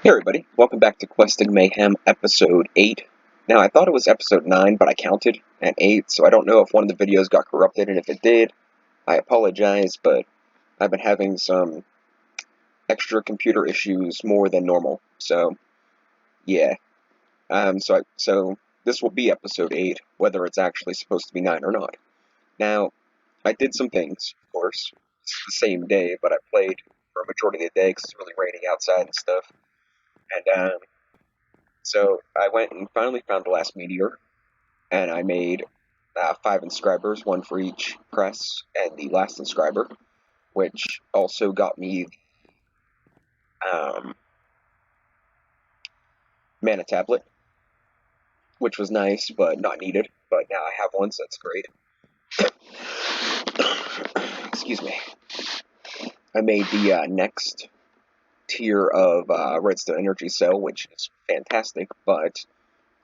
Hey everybody, welcome back to Questing Mayhem episode 8. Now I thought it was episode 9, but I counted at 8, so I don't know if one of the videos got corrupted, and if it did, I apologize, but I've been having some extra computer issues more than normal, so yeah. So this will be episode 8, whether it's actually supposed to be 9 or not. Now, I did some things, of course. It's the same day, but I played for a majority of the day because it's really raining outside and stuff, and so I went and finally found the last meteor, and I made 5 inscribers, one for each press, and the last inscriber, which also got me um, mana tablet, which was nice but not needed. But now I have one, so that's great. Excuse me. I made the next tier of redstone energy cell, which is fantastic, but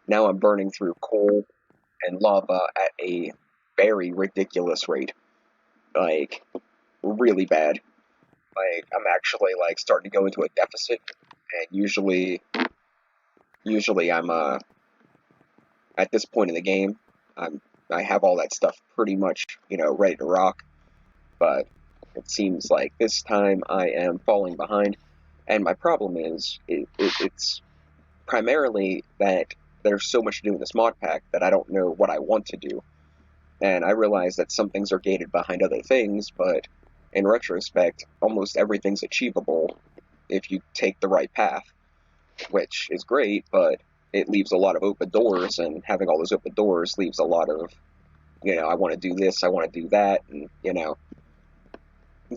now I'm burning through coal and lava at a very ridiculous rate. Like, really bad. Like, I'm actually, like, starting to go into a deficit, and usually I'm, at this point in the game, I have all that stuff pretty much, ready to rock, but it seems like this time I am falling behind, and my problem is, it's primarily that there's so much to do in this mod pack that I don't know what I want to do, and I realize that some things are gated behind other things, but in retrospect, almost everything's achievable if you take the right path, which is great, but it leaves a lot of open doors, and having all those open doors leaves a lot of, I want to do this, I want to do that, and,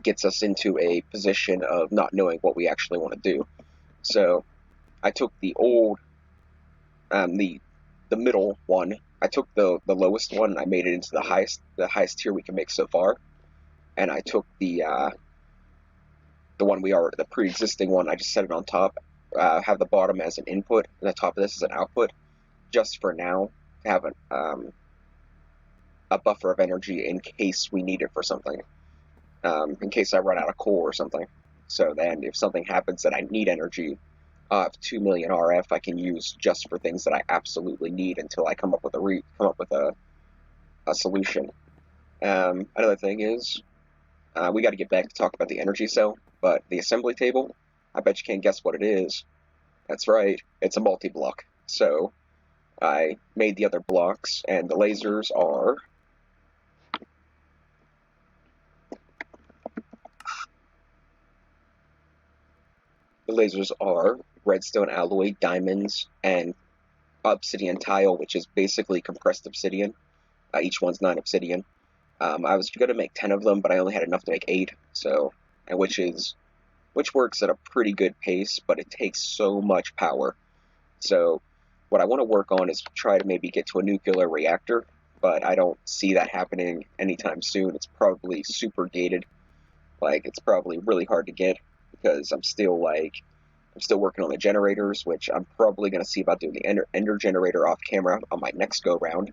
gets us into a position of not knowing what we actually want to do. So I took the old, the middle one. I took the lowest one and I made it into the highest tier we can make so far. And I took the one the pre-existing one. I just set it on top. Have the bottom as an input and the top of this as an output, just for now, to have a buffer of energy in case we need it for something. In case I run out of coal or something. So then, if something happens that I need energy, I have 2 million RF I can use just for things that I absolutely need until I come up with a solution. Another thing is, we got to get back to talk about the energy cell, but the assembly table, I bet you can't guess what it is. That's right, it's a multi-block. So I made the other blocks, and the lasers are redstone alloy, diamonds, and obsidian tile, which is basically compressed obsidian. Each one's 9 obsidian. I was going to make 10 of them, but I only had enough to make 8, so, and which works at a pretty good pace, but it takes so much power. So what I want to work on is try to maybe get to a nuclear reactor, but I don't see that happening anytime soon. It's probably super gated. Like, it's probably really hard to get, because I'm still working on the generators, which I'm probably going to see about doing the ender generator off camera on my next go round,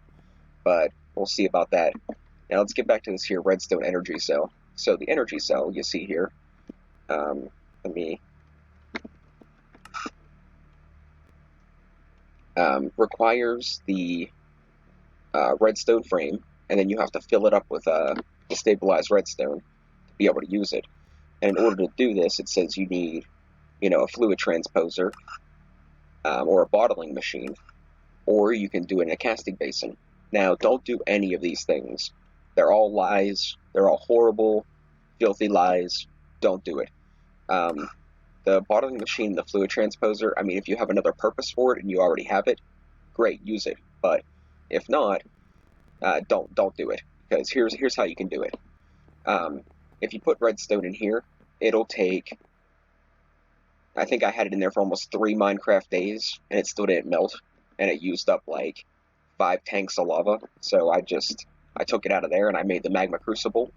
but we'll see about that. Now let's get back to this here redstone energy cell. So the energy cell you see here, let me requires the redstone frame, and then you have to fill it up with the stabilized redstone to be able to use it. And in order to do this, it says you need, a fluid transposer, or a bottling machine, or you can do it in a casting basin. Now, don't do any of these things. They're all lies. They're all horrible, filthy lies. Don't do it. The bottling machine, the fluid transposer, I mean, if you have another purpose for it and you already have it, great, use it. But if not, don't do it. Because here's how you can do it. If you put redstone in here, it'll take, I think I had it in there for almost 3 Minecraft days, and it still didn't melt, and it used up like 5 tanks of lava. So I took it out of there and I made the magma crucible,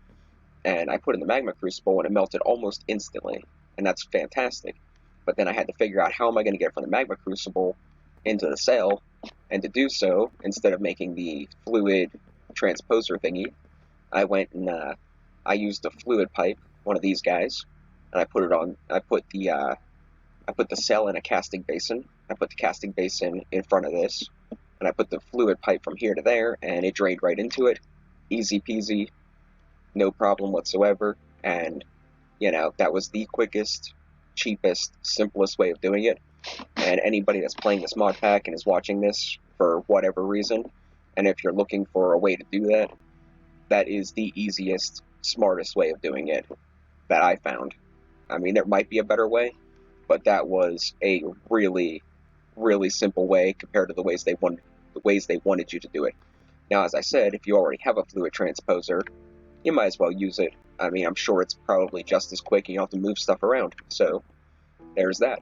and I put in the magma crucible and it melted almost instantly, and that's fantastic. But then I had to figure out how am I going to get it from the magma crucible into the cell, and to do so, instead of making the fluid transposer thingy, I went and I used a fluid pipe, one of these guys, and I put I put the cell in a casting basin. I put the casting basin in front of this, and I put the fluid pipe from here to there, and it drained right into it. Easy peasy, no problem whatsoever. And, that was the quickest, cheapest, simplest way of doing it. And anybody that's playing this mod pack and is watching this for whatever reason, and if you're looking for a way to do that, that is the easiest, smartest way of doing it that I found. I mean, there might be a better way, but that was a really, really simple way compared to the ways they wanted you to do it. Now, as I said, if you already have a fluid transposer, you might as well use it. I mean, I'm sure it's probably just as quick and you don't have to move stuff around. So, there's that.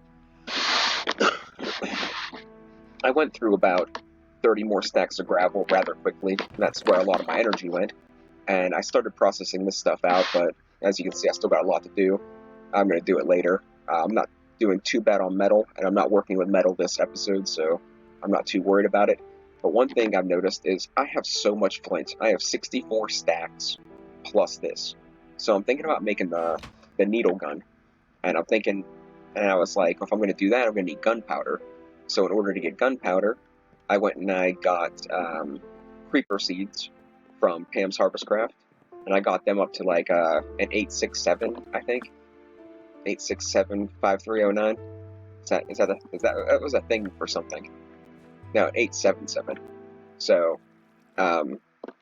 I went through about 30 more stacks of gravel rather quickly. That's where a lot of my energy went. And I started processing this stuff out, but as you can see, I still got a lot to do. I'm going to do it later. I'm not doing too bad on metal, and I'm not working with metal this episode, so I'm not too worried about it. But one thing I've noticed is I have so much flint. I have 64 stacks plus this. So I'm thinking about making the needle gun. And I was like, if I'm going to do that, I'm going to need gunpowder. So in order to get gunpowder, I went and I got creeper seeds from Pam's Harvest Craft. And I got them up to like an 867, I think. 8675309. That was a thing for something. No, 877. So,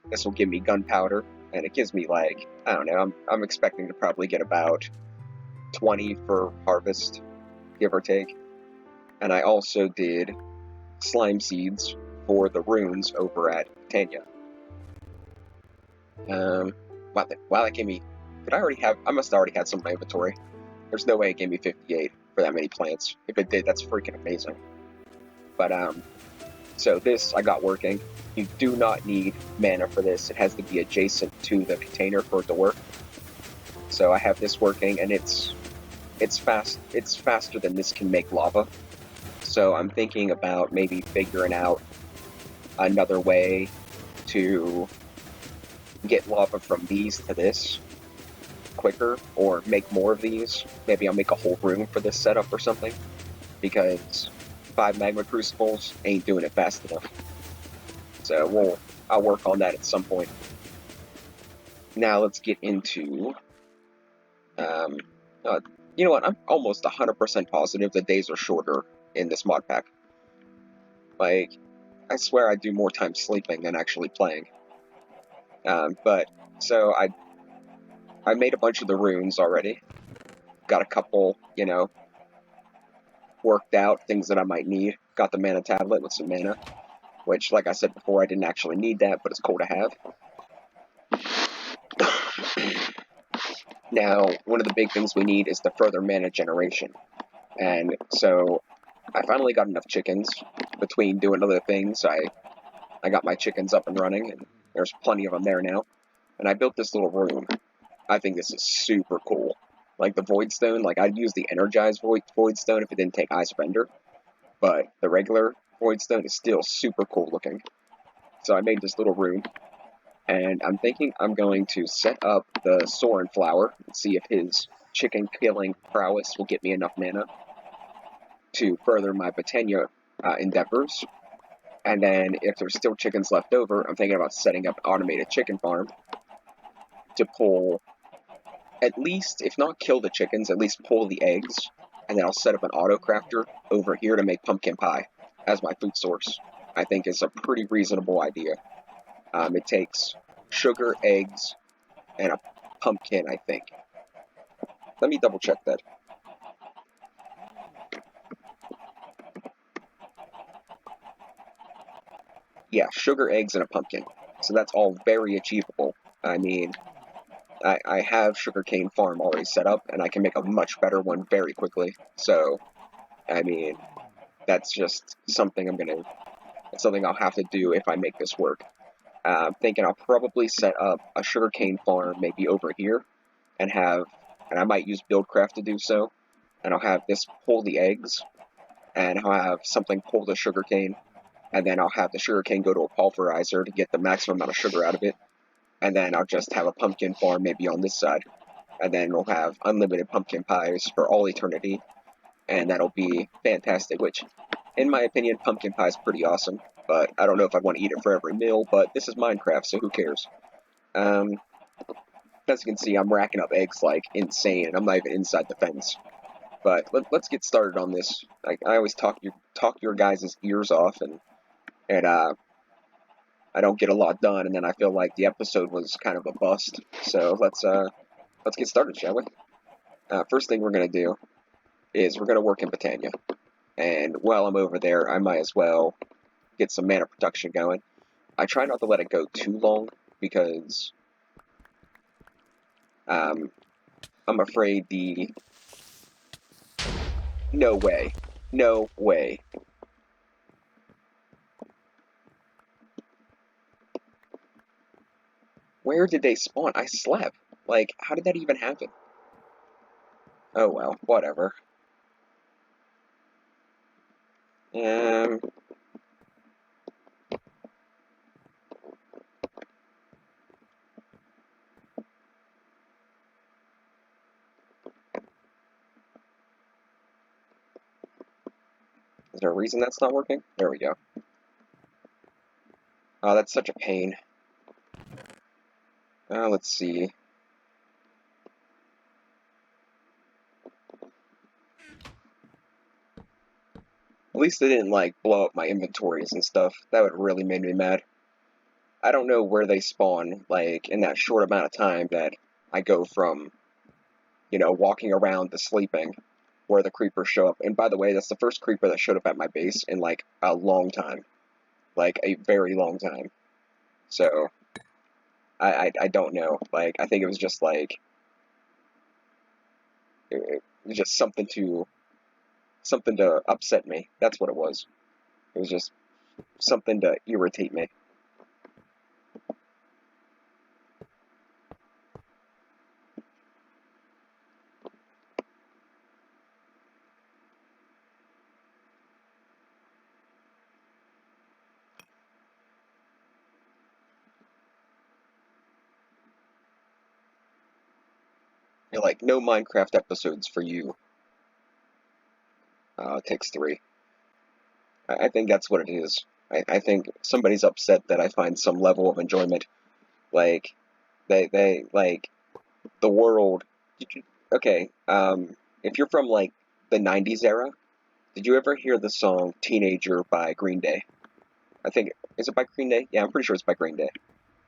this will give me gunpowder, and it gives me like, I don't know, I'm expecting to probably get about 20 for harvest, give or take. And I also did slime seeds for the runes over at Tanya. Wow, that gave me, I must have already had some in my inventory. There's no way it gave me 58 for that many plants. If it did, that's freaking amazing. But, so this I got working. You do not need mana for this. It has to be adjacent to the container for it to work. So I have this working, and it's faster than this can make lava. So I'm thinking about maybe figuring out another way to get lava from these to this quicker, or make more of these. Maybe I'll make a whole room for this setup or something, because 5 magma crucibles ain't doing it fast enough. So I'll work on that at some point. Now let's get into you know what, I'm almost 100% positive the days are shorter in this mod pack. Like, I swear I do more time sleeping than actually playing. But so I made a bunch of the runes already. Got a couple, worked out, things that I might need. Got the mana tablet with some mana, which, like I said before, I didn't actually need that, but it's cool to have. Now, one of the big things we need is the further mana generation. And so I finally got enough chickens. Between doing other things, I got my chickens up and running, and there's plenty of them there now. And I built this little room. I think this is super cool. Like the Void Stone, like I'd use the energized Void Stone if it didn't take Eyes of Ender. But the regular Void Stone is still super cool looking. So I made this little room. And I'm thinking I'm going to set up the Soren Flower and see if his chicken killing prowess will get me enough mana to further my Botania endeavors. And then if there's still chickens left over, I'm thinking about setting up an automated chicken farm to pull, at least, if not kill the chickens, at least pull the eggs. And then I'll set up an auto crafter over here to make pumpkin pie as my food source. I think is a pretty reasonable idea. It takes sugar, eggs, and a pumpkin, I think. Let me double check that. Yeah, sugar, eggs, and a pumpkin. So that's all very achievable. I mean, I have sugarcane farm already set up, and I can make a much better one very quickly. So, I mean, that's just something it's something I'll have to do if I make this work. I'm thinking I'll probably set up a sugarcane farm maybe over here, and I might use Buildcraft to do so, and I'll have this pull the eggs, and I'll have something pull the sugarcane, and then I'll have the sugarcane go to a pulverizer to get the maximum amount of sugar out of it, and then I'll just have a pumpkin farm maybe on this side, and then we'll have unlimited pumpkin pies for all eternity, and that'll be fantastic, which, in my opinion, pumpkin pie is pretty awesome, but I don't know if I'd want to eat it for every meal, but this is Minecraft, so who cares? As you can see, I'm racking up eggs like insane, and I'm not even inside the fence. But let's get started on this. I always talk your guys' ears off, and I don't get a lot done, and then I feel like the episode was kind of a bust. So let's get started, shall we? First thing we're gonna do is we're gonna work in Botania, and while I'm over there, I might as well get some mana production going. I try not to let it go too long because I'm afraid the no way, no way. Where did they spawn? I slept. Like, how did that even happen? Oh well, whatever. Um, is there a reason that's not working? There we go. Oh, that's such a pain. Let's see. At least they didn't, like, blow up my inventories and stuff. That would really make me mad. I don't know where they spawn, like, in that short amount of time that I go from, walking around to sleeping, where the creepers show up. And by the way, that's the first creeper that showed up at my base in, like, a long time. Like, a very long time. So, I don't know. Like, I think it was just, like, it was just something to upset me. That's what it was. It was just something to irritate me. You're like, no Minecraft episodes for you. It takes 3. I think that's what it is. I think somebody's upset that I find some level of enjoyment. Like, they like, the world. Okay, if you're from, like, the 90s era, did you ever hear the song Teenager by Green Day? I think, is it by Green Day? Yeah, I'm pretty sure it's by Green Day.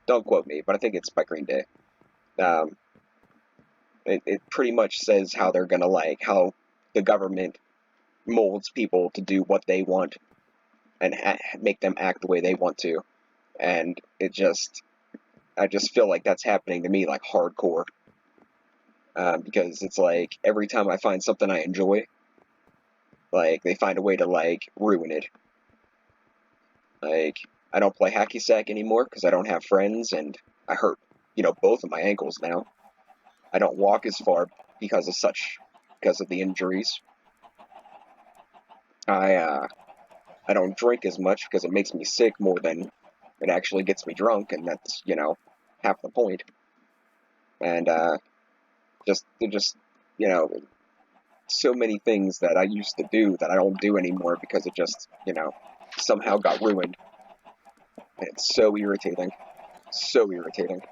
Don't quote me, but I think it's by Green Day. Um, it pretty much says how they're gonna, like, how the government molds people to do what they want and make them act the way they want to. And I just feel like that's happening to me, like, hardcore. Because it's like, every time I find something I enjoy, like, they find a way to, like, ruin it. Like, I don't play hacky sack anymore because I don't have friends, and I hurt, both of my ankles now. I don't walk as far because of the injuries. I don't drink as much because it makes me sick more than it actually gets me drunk, and that's, half the point. And, just, you know, so many things that I used to do that I don't do anymore because it just, somehow got ruined. And it's so irritating. So irritating.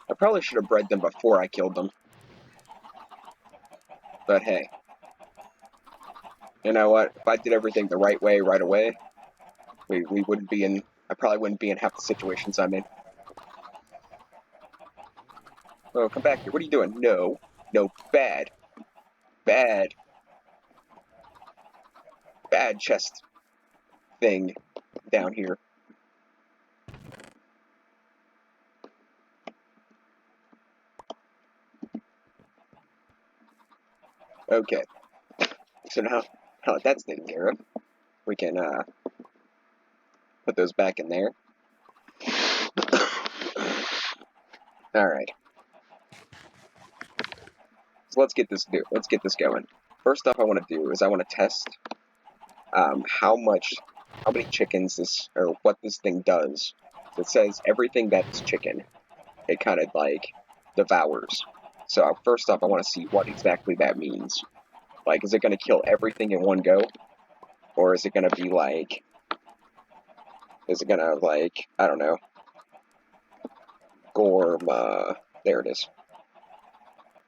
I probably should have bred them before I killed them. But hey, you know what? If I did everything the right way, right away, we wouldn't be in. I probably wouldn't be in half the situations I'm in. Oh, come back here. What are you doing? No. No. Bad. Bad. Bad chest. thing down here. Okay, so now that's taken care of, we can put those back in there. Alright. So let's get this going. First off, I want to do is I want to test how many chickens this, or what this thing does. So it says everything that's chicken, it kind of like devours. So first off, I want to see what exactly that means. Like, is it going to kill everything in one go, or is it going to be like, I don't know, Gorm? There it is.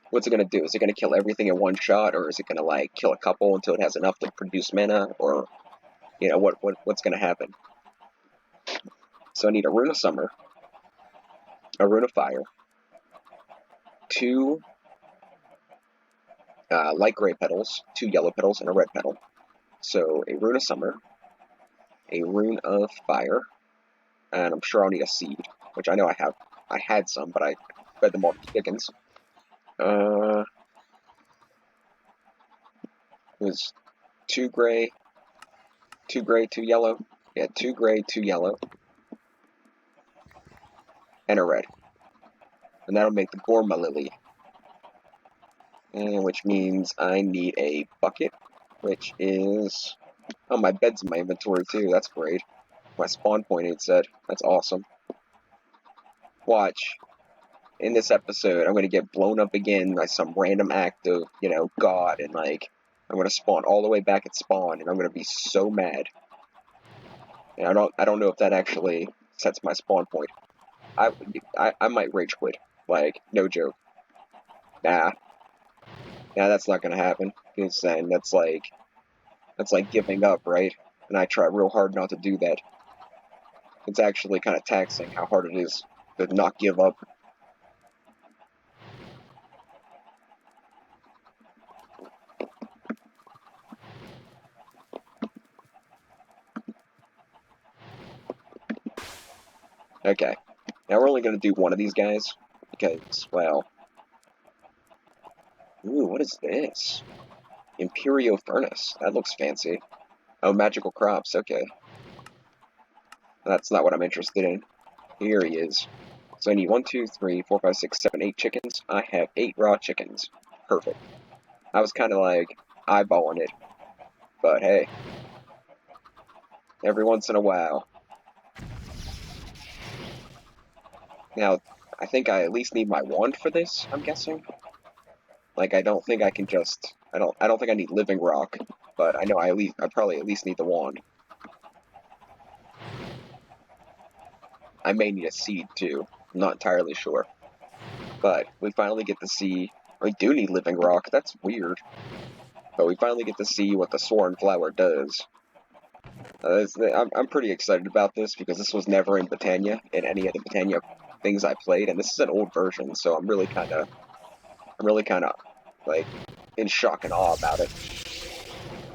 What's it going to do? Is it going to kill everything in one shot, or is it going to like kill a couple until it has enough to produce mana, or you know what's going to happen? So I need a Rune of Summer, a Rune of Fire, 2 light gray petals, 2 yellow petals, and a red petal. So a Rune of Summer, a Rune of Fire, and I'm sure I'll need a seed, which I know I have. I had some, but I fed them all to chickens. It was 2 gray, 2 gray, 2 yellow. Yeah, 2 gray, 2 yellow, and a red. And that'll make the Gorma Lily. And which means I need a bucket, which is... Oh, my bed's in my inventory too, that's great. My spawn point, it said. That's awesome. Watch. In this episode, I'm going to get blown up again by some random act of, you know, God, and like, I'm going to spawn all the way back at spawn, and I'm going to be so mad. And I don't know if that actually sets my spawn point. I might rage quit. Like, no joke. Nah, that's not going to happen. Because then that's like giving up, right? And I try real hard not to do that. It's actually kind of taxing how hard it is to not give up. Okay, now we're only going to do one of these guys, because, well... Ooh, what is this? Imperio Furnace. That looks fancy. Oh, magical crops, okay. That's not what I'm interested in. Here he is. So I need 1, 2, 3, 4, 5, 6, 7, 8 chickens. I have 8 raw chickens. Perfect. I was kind of like eyeballing it, but hey. Every once in a while. Now, I think I at least need my wand for this, I'm guessing. Like, I don't think I can just... I don't think I need living rock, but I know I probably at least need the wand. I may need a seed, too. I'm not entirely sure. But we finally get to see... We do need living rock, that's weird. But we finally get to see what the Soaring Flower does. I'm pretty excited about this, because this was never in Botania, in any of the Botania things I played, and this is an old version, so I'm really kind of, like, in shock and awe about it.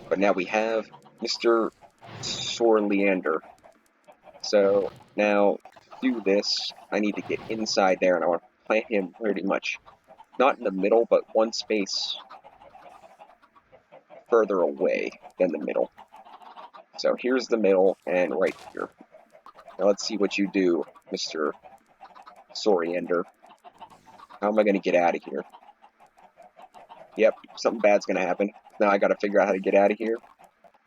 But now we have Mr. Sorleander. So, now, to do this, I need to get inside there, and I want to plant him pretty much, not in the middle, but one space further away than the middle. So here's the middle, and right here. Now let's see what you do, Mr. Soriander. How am I going to get out of here? Yep, something bad's going to happen. Now I got to figure out how to get out of here.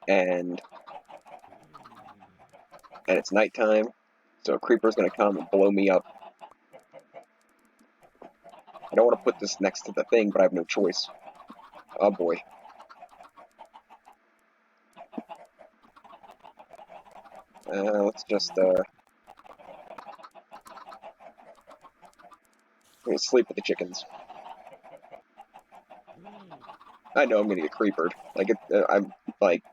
And it's nighttime, so a creeper's going to come and blow me up. I don't want to put this next to the thing, but I have no choice. Oh boy. Let's just, sleep with the chickens. I know I'm gonna get creepered. Like, I'm, like,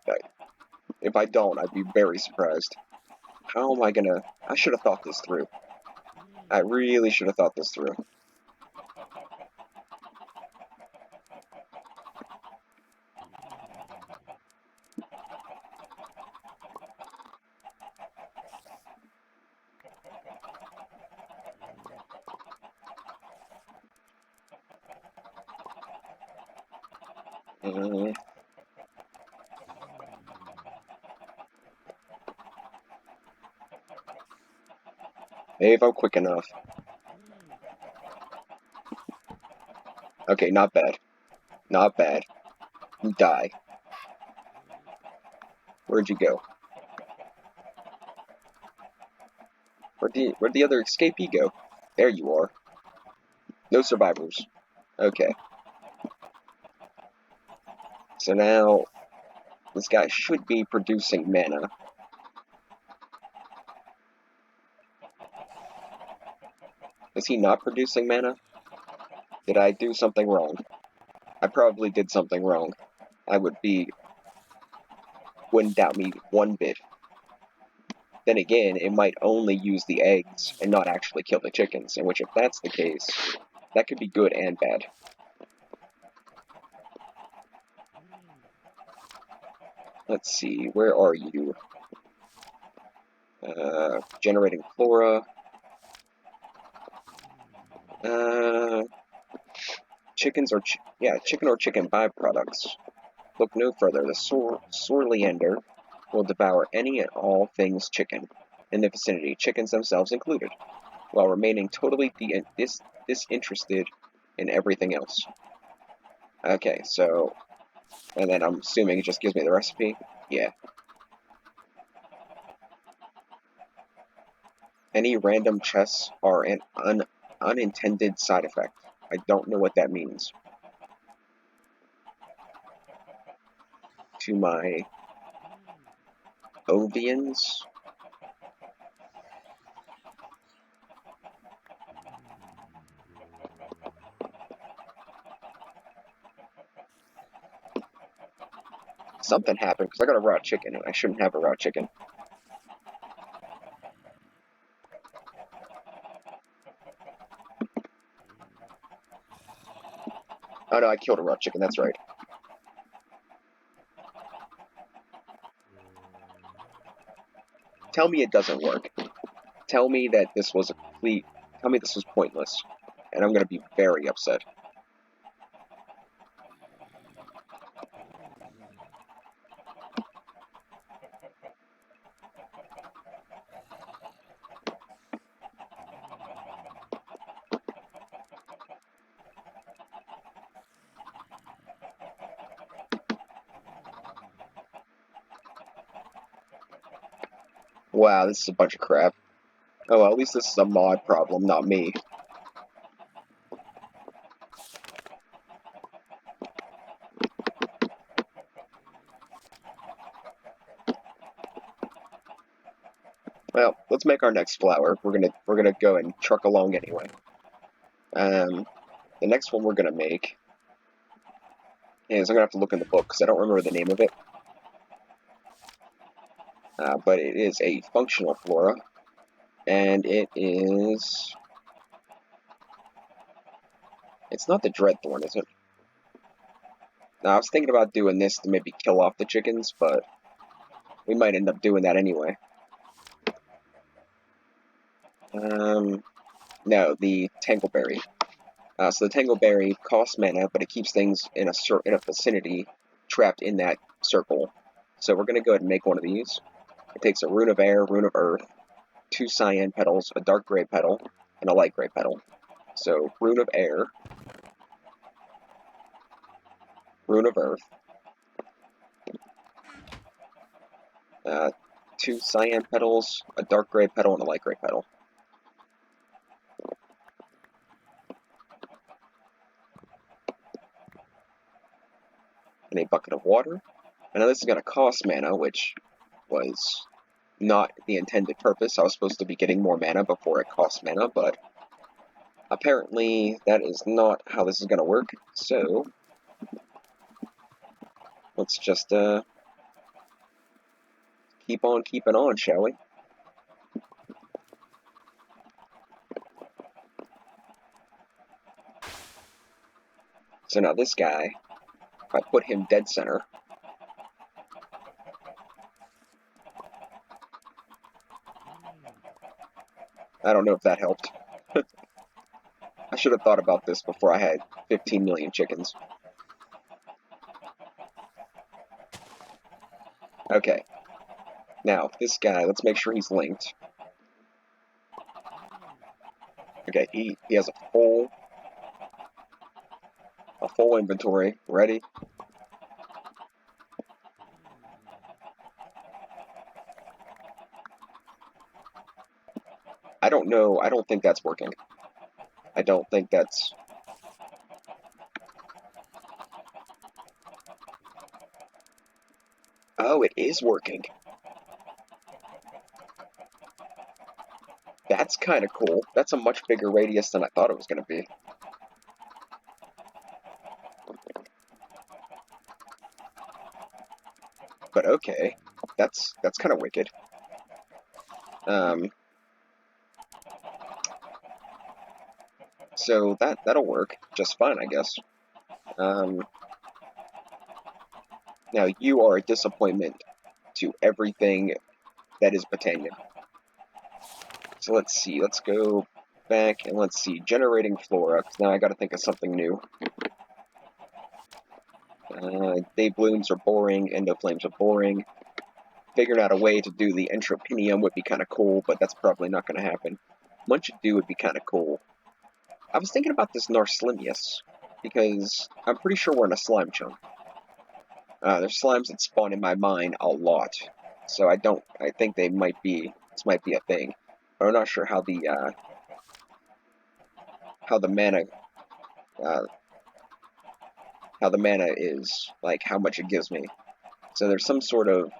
if I don't, I'd be very surprised. How am I gonna... I should have thought this through. I really should have thought this through. Mm, maybe if I'm quick enough. Okay, not bad. Not bad. You die. Where'd you go? Where'd the other escapee go? There you are. No survivors. Okay. So now this guy should be producing mana. Is he not producing mana? Did I do something wrong? I probably did something wrong. Wouldn't doubt me one bit. Then again, it might only use the eggs and not actually kill the chickens, in which if that's the case, that could be good and bad. Let's see, where are you? Generating flora. Chicken or chicken byproducts. Look no further. The sorely ender will devour any and all things chicken in the vicinity, chickens themselves included, while remaining totally disinterested in everything else. Okay, so, and then I'm assuming it just gives me the recipe. Yeah. Any random chests are an unintended side effect. I don't know what that means. To my Ovians. Something happened because I got a raw chicken and I shouldn't have a raw chicken. Oh no, I killed a raw chicken, that's right. Tell me it doesn't work. Tell me that this was tell me this was pointless. And I'm gonna be very upset. Wow, this is a bunch of crap. Oh, well, at least this is a mod problem, not me. Well, let's make our next flower. We're gonna go and truck along anyway. The next one we're gonna make is I'm gonna have to look in the book because I don't remember the name of it. But it is a functional flora, and it's not the Dreadthorn, is it? Now, I was thinking about doing this to maybe kill off the chickens, but we might end up doing that anyway. No, the Tangleberry. So the Tangleberry costs mana, but it keeps things in a vicinity trapped in that circle. So we're gonna go ahead and make one of these. It takes a Rune of Air, Rune of Earth, 2 cyan petals, a dark gray petal, and a light gray petal. So Rune of Air, Rune of Earth, 2 cyan petals, a dark gray petal, and a light gray petal. And a bucket of water. I know this is going to cost mana, which was not the intended purpose. I was supposed to be getting more mana before it costs mana, but apparently that is not how this is going to work. So let's just keep on keeping on, shall we? So now this guy, if I put him dead center, I don't know if that helped. I should have thought about this before I had 15 million chickens. Okay. Now, this guy, let's make sure he's linked. Okay, he has a full inventory. Ready? I don't know. I don't think that's working. I don't think that's... Oh, it is working. That's kind of cool. That's a much bigger radius than I thought it was going to be. But okay, that's kind of wicked. So that'll work just fine, I guess. Now you are a disappointment to everything that is Britannia. So let's see. Let's go back and let's see. Generating flora, because now I got to think of something new. Day blooms are boring. Endoflames are boring. Figuring out a way to do the entropinium would be kind of cool, but that's probably not going to happen. Munch do would be kind of cool. I was thinking about this Narslimius, because I'm pretty sure we're in a slime chunk. There's slimes that spawn in my mind a lot, so I think this might be a thing. But I'm not sure how the mana, uh, is, like, how much it gives me. So there's some sort of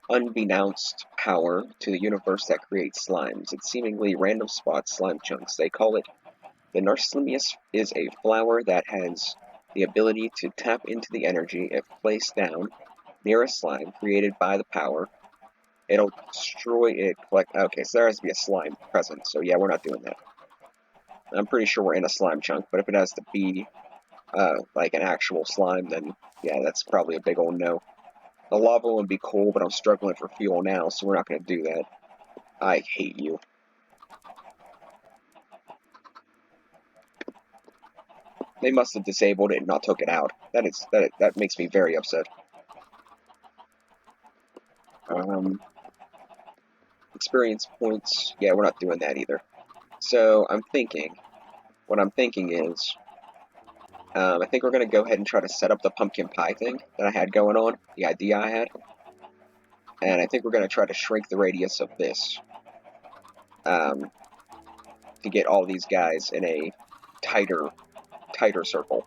unbeknownst power to the universe that creates slimes. It's seemingly random spot slime chunks. They call it the Narslimius is a flower that has the ability to tap into the energy if placed down near a slime created by the power. It'll destroy it, collect... Okay, so there has to be a slime present, so yeah, we're not doing that. I'm pretty sure we're in a slime chunk, but if it has to be, like an actual slime, then yeah, that's probably a big old no. The lava would be cool, but I'm struggling for fuel now, so we're not going to do that. I hate you. They must have disabled it and not took it out. That makes me very upset. Experience points. Yeah, we're not doing that either. So what I'm thinking is, I think we're going to go ahead and try to set up the pumpkin pie thing that I had going on, the idea I had. And I think we're going to try to shrink the radius of this, to get all these guys in a tighter circle.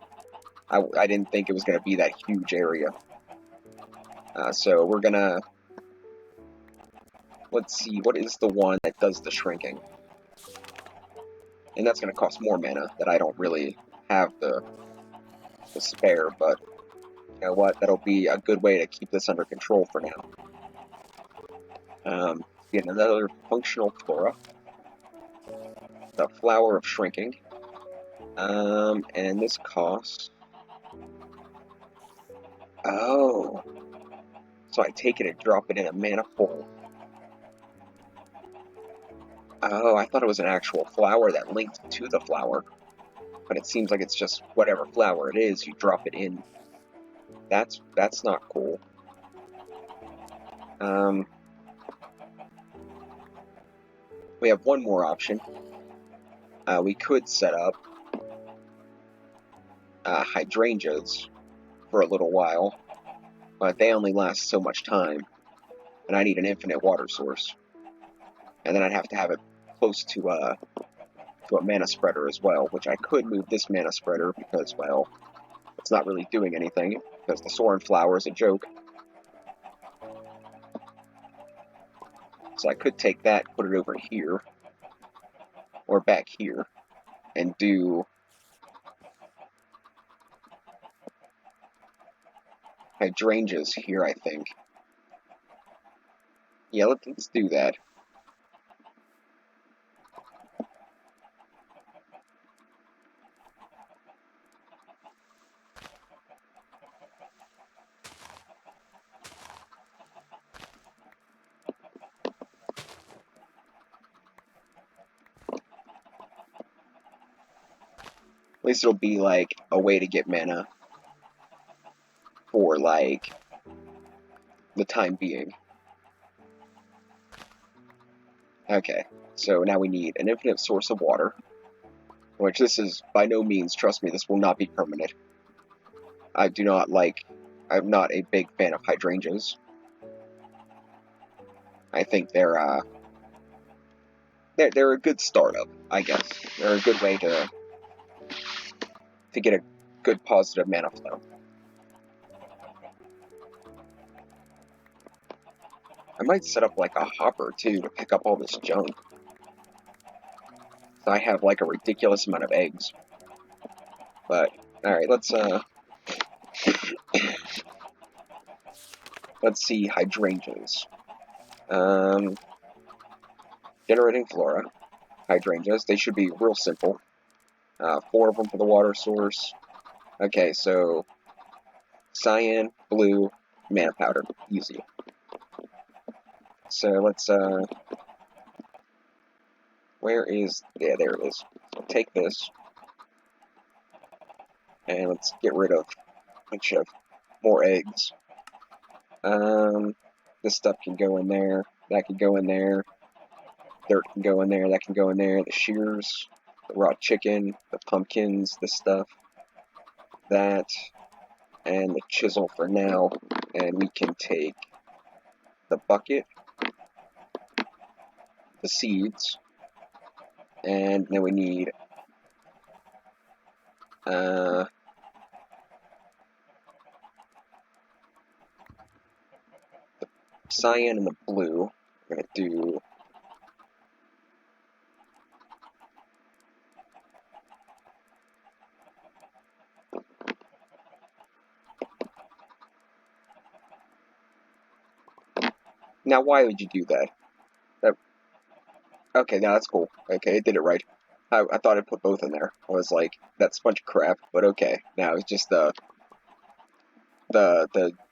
I didn't think it was going to be that huge area. So we're going to... Let's see, what is the one that does the shrinking? And that's going to cost more mana that I don't really have the spare, but you know what? That'll be a good way to keep this under control for now. Get another functional flora. The flower of shrinking. And this costs... Oh. So I take it and drop it in a mana pool. Oh, I thought it was an actual flower that linked to the flower. But it seems like it's just whatever flower it is, you drop it in. That's not cool. We have one more option. We could set up hydrangeas for a little while, but they only last so much time, and I need an infinite water source. And then I'd have to have it close to a mana spreader as well, which I could move this mana spreader because, well, it's not really doing anything, because the Soren Flower is a joke. So I could take that, put it over here, or back here, and do hydrangeas here, I think. Yeah, let's do that. At least it'll be, like, a way to get mana for, like, the time being. Okay, so now we need an infinite source of water, which this is by no means, trust me, this will not be permanent. I'm not a big fan of hydrangeas. I think they're a good startup, I guess. They're a good way to get a good positive mana flow. I might set up like a hopper too to pick up all this junk. So I have like a ridiculous amount of eggs. But alright, let's see hydrangeas. Generating flora. Hydrangeas. They should be real simple. 4 of them for the water source. Okay, so cyan, blue, mana powder. Easy. So let's where is, yeah, there it is. So take this, and let's get rid of a bunch of more eggs. This stuff can go in there, that can go in there, dirt can go in there, that can go in there, the shears, the raw chicken, the pumpkins, this stuff, that, and the chisel for now, and we can take the bucket, the seeds, and then we need the cyan and the blue. We're going to do now. Why would you do that? Okay, now that's cool. Okay, it did it right. I thought I'd put both in there. I was like, that's a bunch of crap, but okay. Now it's just the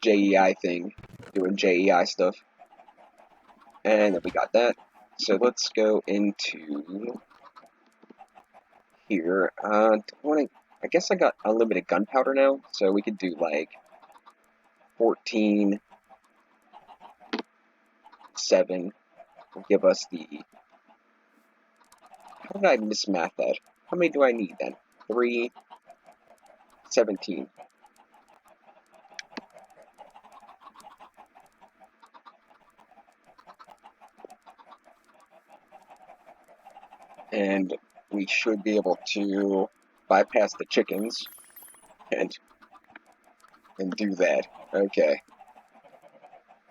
JEI thing, doing JEI stuff. And then we got that. So let's go into here. I guess I got unlimited gunpowder now, so we could do like 14, 7 will give us the. How did I mismath that? How many do I need then? 3, 17. And we should be able to bypass the chickens and do that. Okay.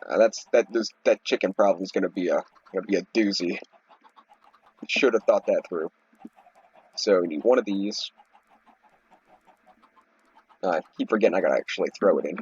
That chicken problem is gonna be a doozy. Should have thought that through. So we need one of these. I keep forgetting I gotta actually throw it in.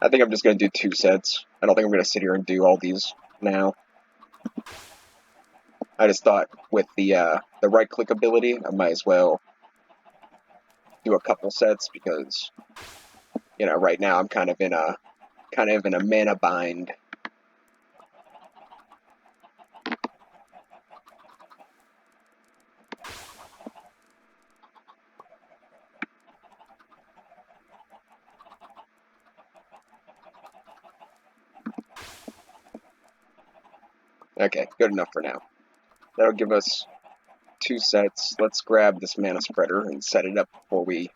I think I'm just gonna do 2 sets. I don't think I'm gonna sit here and do all these now. I just thought with the right click ability, I might as well do a couple sets because right now I'm kind of in a mana bind. Okay, good enough for now. That'll give us 2 sets. Let's grab this mana spreader and set it up before we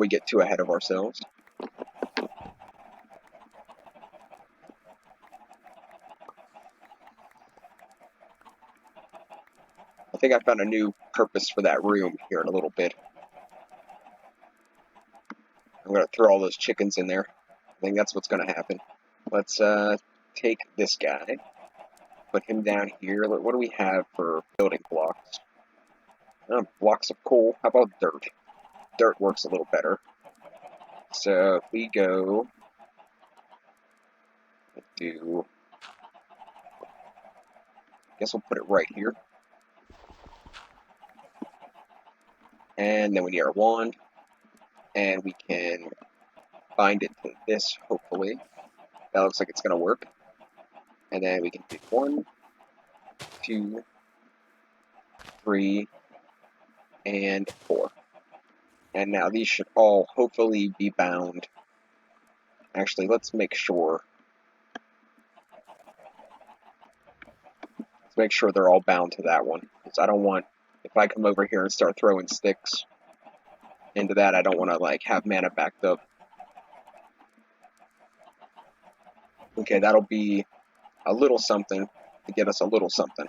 get too ahead of ourselves. I think I found a new purpose for that room here in a little bit. I'm going to throw all those chickens in there. I think that's what's going to happen. Let's take this guy, put him down here. What do we have for building blocks? Blocks of coal. How about dirt? dirt works a little better. So if we go do, I guess we'll put it right here. And then we need our wand, and we can bind it to this, hopefully. That looks like it's going to work. And then we can do 1, 2, 3, and 4. And now these should all hopefully be bound. Actually, let's make sure. Let's make sure they're all bound to that one. Because I don't want, if I come over here and start throwing sticks into that, I don't want to, like, have mana backed up. Okay, that'll be a little something to get us a little something.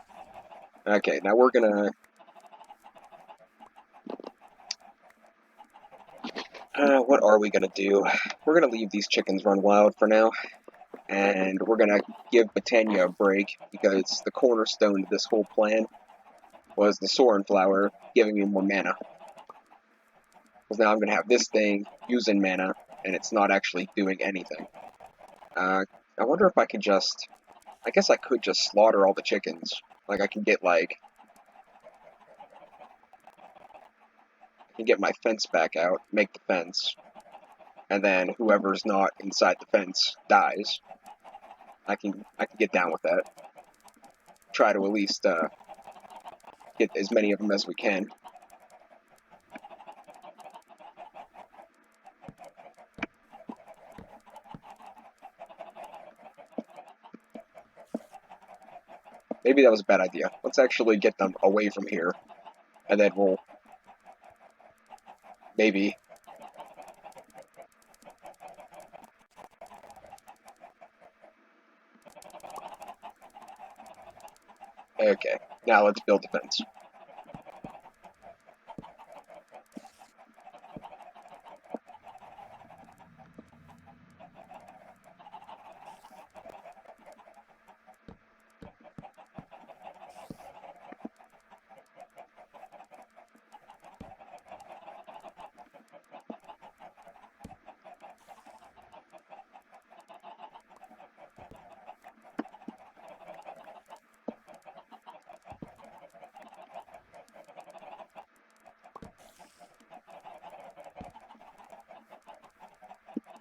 Okay, now we're gonna... what are we gonna do? We're gonna leave these chickens run wild for now. And we're gonna give Botania a break, because the cornerstone of this whole plan was the Soren Flower giving me more mana. Because now I'm gonna have this thing using mana, and it's not actually doing anything. I wonder if I could just... I guess I could just slaughter all the chickens. Like, I can get, like... I can get my fence back out, make the fence, and then whoever's not inside the fence dies. I can get down with that. Try to at least get as many of them as we can. Maybe that was a bad idea. Let's actually get them away from here, and then we'll maybe... Okay, now let's build a fence.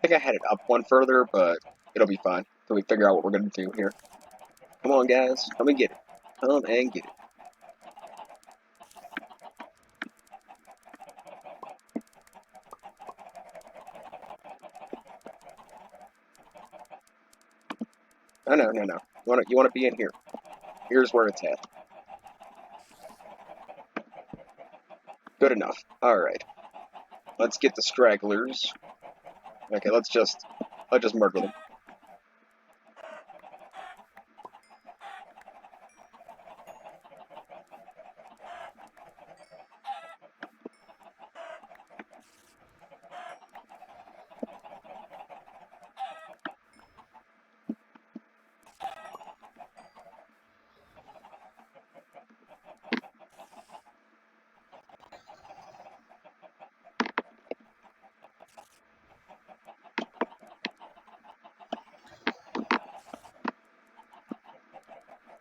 I think I had it up one further, but it'll be fine until we figure out what we're going to do here. Come on, guys. Come and get it. Come and get it. Oh, no, no, no. You want to be in here. Here's where it's at. Good enough. Alright. Let's get the stragglers. Okay, let's just murder them.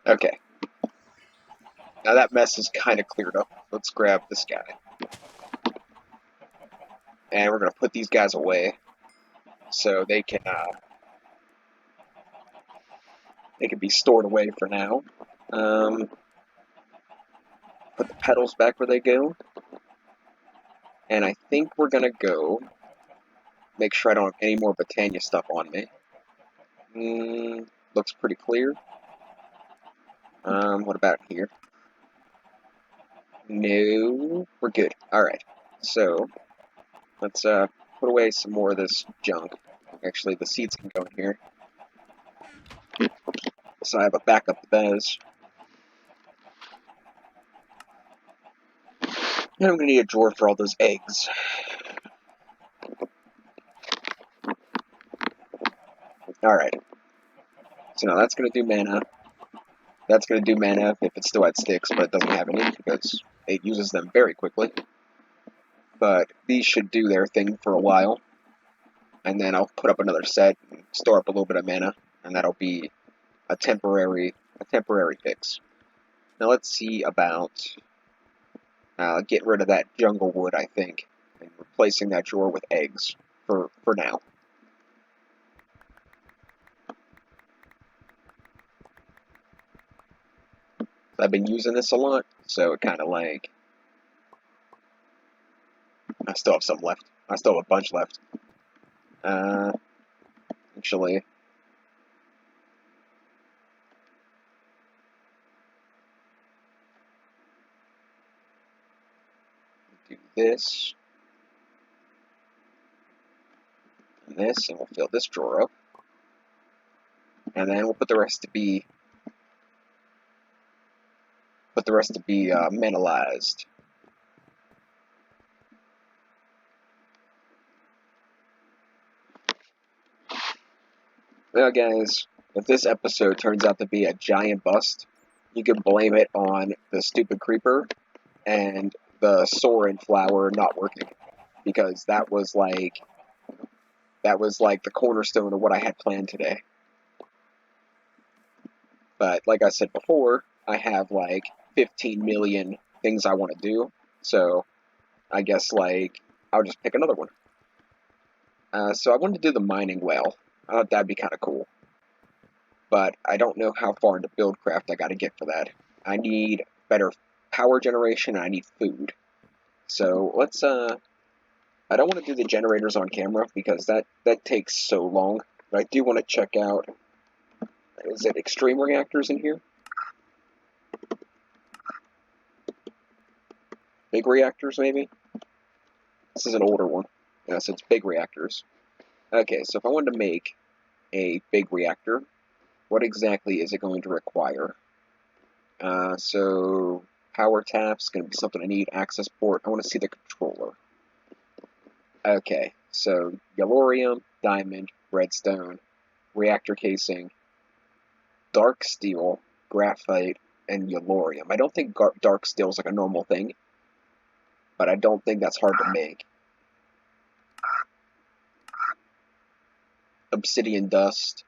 Okay. Now that mess is kind of cleared up. Let's grab this guy. And we're going to put these guys away so they can be stored away for now. Put the petals back where they go. And I think we're going to go make sure I don't have any more Botania stuff on me. Looks pretty clear. What about here? No, we're good. Alright, so let's put away some more of this junk. Actually, the seeds can go in here. So I have a backup Bez. And I'm going to need a drawer for all those eggs. Alright. So now that's going to do mana. That's going to do mana if it still had sticks, but it doesn't have any because it uses them very quickly. but these should do their thing for a while. And then I'll put up another set and store up a little bit of mana, and that'll be a temporary fix. Now let's see about getting rid of that jungle wood, I think, and replacing that drawer with eggs for now. I've been using this a lot, so it kind of like I still have some left. I still have a bunch left. Actually, do this and this, and we'll fill this drawer up, and then we'll put the rest to be mentalized. Well, guys, if this episode turns out to be a giant bust, you can blame it on the stupid creeper and the Soren flower not working, because that was like the cornerstone of what I had planned today. But like I said before, I have like 15 million things I want to do, so I guess like I'll just pick another one. So I wanted to do the mining well. I thought that'd be kind of cool. But I don't know how far into Buildcraft I gotta get for that. I need better power generation, and I need food. So let's, I don't want to do the generators on camera, because that takes so long. But I do want to check out, is it extreme reactors in here? Big reactors, maybe? This is an older one. Yes, it's big reactors. Okay, so if I wanted to make a big reactor, what exactly is it going to require? So power taps going to be something I need. Access port. I want to see the controller. Okay, so yellorium, diamond, redstone, reactor casing, dark steel, graphite, and yellorium. I don't think dark steel is like a normal thing, but I don't think that's hard to make. Obsidian dust